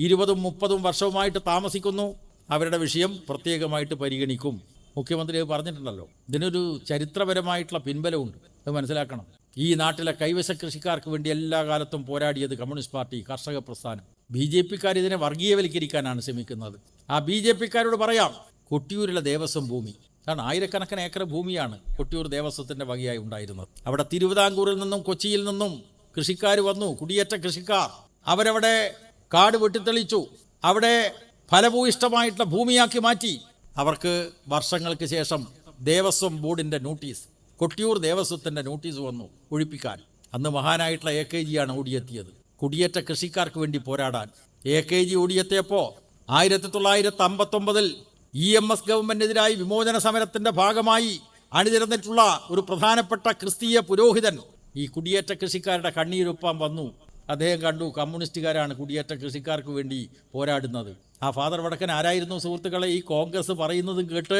20-30 വർഷവുമായിട്ട് താമസിക്കുന്നു. അവരുടെ വിഷയം പ്രത്യേകമായിട്ട് പരിഗണിക്കും. മുഖ്യമന്ത്രി പറഞ്ഞിട്ടുണ്ടല്ലോ. ഇതിനൊരു ചരിത്രപരമായിട്ടുള്ള പിൻബലമുണ്ട്. അത് മനസ്സിലാക്കണം. ഈ നാട്ടിലെ കൈവശ കൃഷിക്കാർക്ക് വേണ്ടി എല്ലാ കാലത്തും പോരാടിയത് കമ്മ്യൂണിസ്റ്റ് പാർട്ടി, കർഷക പ്രസ്ഥാനം. BJP-ക്കാർ ഇതിനെ വർഗീയവൽക്കരിക്കാനാണ് ശ്രമിക്കുന്നത്. ആ BJP-ക്കാരോട് പറയാം, കൊട്ടിയൂരിലെ ദേവസ്വം ഭൂമി കാരണം 1000-കണക്കിന് ഏക്കർ ഭൂമിയാണ് കൊട്ടിയൂർ ദേവസ്വത്തിൻ്റെ വകയായി ഉണ്ടായിരുന്നത്. അവിടെ തിരുവിതാംകൂറിൽ നിന്നും കൊച്ചിയിൽ നിന്നും കൃഷിക്കാർ വന്നു, കുടിയേറ്റ കൃഷിക്കാർ. അവരവിടെ കാട് വെട്ടിത്തെളിച്ചു, അവിടെ ഫലഭൂയിഷ്ടമായിട്ടുള്ള ഭൂമിയാക്കി മാറ്റി. അവർക്ക് വർഷങ്ങൾക്ക് ശേഷം ദേവസ്വം ബോർഡിൻ്റെ നോട്ടീസ്, കൊട്ടിയൂർ ദേവസ്വത്തിൻ്റെ നോട്ടീസ് വന്നു ഒഴിപ്പിക്കാൻ. അന്ന് മഹാനായിട്ടുള്ള AKG-യാണ് ഓടിയെത്തിയത് കുടിയേറ്റ കൃഷിക്കാർക്ക് വേണ്ടി പോരാടാൻ. AKG ഓടിയെത്തിയപ്പോൾ 1959 EMS ഗവൺമെൻറ്റിനെതിരായി വിമോചന സമരത്തിൻ്റെ ഭാഗമായി അണിനിരന്നിട്ടുള്ള ഒരു പ്രധാനപ്പെട്ട ക്രിസ്തീയ പുരോഹിതൻ ഈ കുടിയേറ്റ കൃഷിക്കാരുടെ കണ്ണീരൊപ്പാൻ വന്നു. അദ്ദേഹം കണ്ടു കമ്മ്യൂണിസ്റ്റുകാരാണ് കുടിയേറ്റ കൃഷിക്കാർക്ക് വേണ്ടി പോരാടുന്നത്. ആ ഫാദർ വടക്കൻ ആരായിരുന്നു സുഹൃത്തുക്കളെ? ഈ കോൺഗ്രസ് പറയുന്നതും കേട്ട്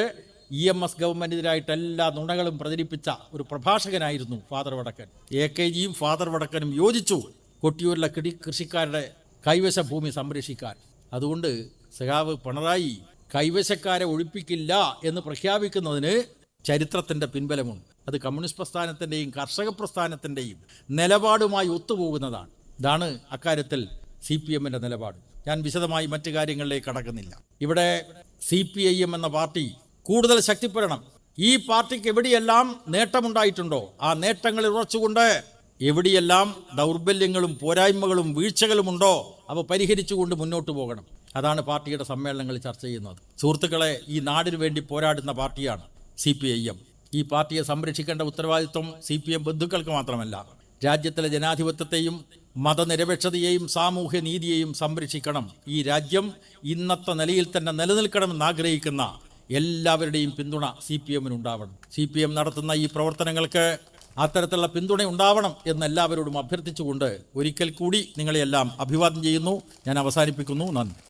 EMS ഗവൺമെൻറ്റിനെതിരായിട്ട് എല്ലാ നുണകളും പ്രചരിപ്പിച്ച ഒരു പ്രഭാഷകനായിരുന്നു ഫാദർ വടക്കൻ. AKG-യും ഫാദർ വടക്കനും യോജിച്ചു കൊട്ടിയൂരിലെ കൃഷിക്കാരുടെ കൈവശ ഭൂമി സംരക്ഷിക്കാൻ. അതുകൊണ്ട് സഖാവ് പിണറായി കൈവശക്കാരെ ഒഴിപ്പിക്കില്ല എന്ന് പ്രഖ്യാപിക്കുന്നതിന് ചരിത്രത്തിൻ്റെ പിൻബലമുണ്ട്. അത് കമ്മ്യൂണിസ്റ്റ് പ്രസ്ഥാനത്തിൻ്റെയും കർഷക പ്രസ്ഥാനത്തിൻ്റെയും നിലപാടുമായി ഒത്തുപോകുന്നതാണ്. ഇതാണ് അക്കാര്യത്തിൽ CPM-ൻ്റെ നിലപാട്. ഞാൻ വിശദമായി മറ്റു കാര്യങ്ങളിലേക്ക് കടക്കുന്നില്ല. ഇവിടെ CPIM എന്ന പാർട്ടി കൂടുതൽ ശക്തിപ്പെടണം. ഈ പാർട്ടിക്ക് എവിടെയെല്ലാം നേട്ടമുണ്ടായിട്ടുണ്ടോ ആ നേട്ടങ്ങളിൽ ഉറച്ചുകൊണ്ട് എവിടെയെല്ലാം ദൗർബല്യങ്ങളും പോരായ്മകളും വീഴ്ചകളുമുണ്ടോ അവ പരിഹരിച്ചുകൊണ്ട് മുന്നോട്ട് പോകണം. അതാണ് പാർട്ടിയുടെ സമ്മേളനങ്ങളിൽ ചർച്ച ചെയ്യുന്നത്. സുഹൃത്തുക്കളെ, ഈ നാടിനു വേണ്ടി പോരാടുന്ന പാർട്ടിയാണ് CPIM. ഈ പാർട്ടിയെ സംരക്ഷിക്കേണ്ട ഉത്തരവാദിത്വം CPM ബന്ധുക്കൾക്ക് മാത്രമല്ല, രാജ്യത്തിലെ ജനാധിപത്യത്തെയും മതനിരപേക്ഷതയെയും സാമൂഹ്യ നീതിയെയും സംരക്ഷിക്കണം. ഈ രാജ്യം ഇന്നത്തെ നിലയിൽ തന്നെ നിലനിൽക്കണമെന്ന് ആഗ്രഹിക്കുന്ന എല്ലാവരുടെയും പിന്തുണ CPM-നുണ്ടാവണം. CPM നടത്തുന്ന ഈ പ്രവർത്തനങ്ങൾക്ക് അത്തരത്തിലുള്ള പിന്തുണ ഉണ്ടാവണം എന്ന് എല്ലാവരോടും അഭ്യർത്ഥിച്ചുകൊണ്ട് ഒരിക്കൽ കൂടി നിങ്ങളെയെല്ലാം അഭിവാദ്യം ചെയ്യുന്നു. ഞാൻ അവസാനിപ്പിക്കുന്നു. നന്ദി.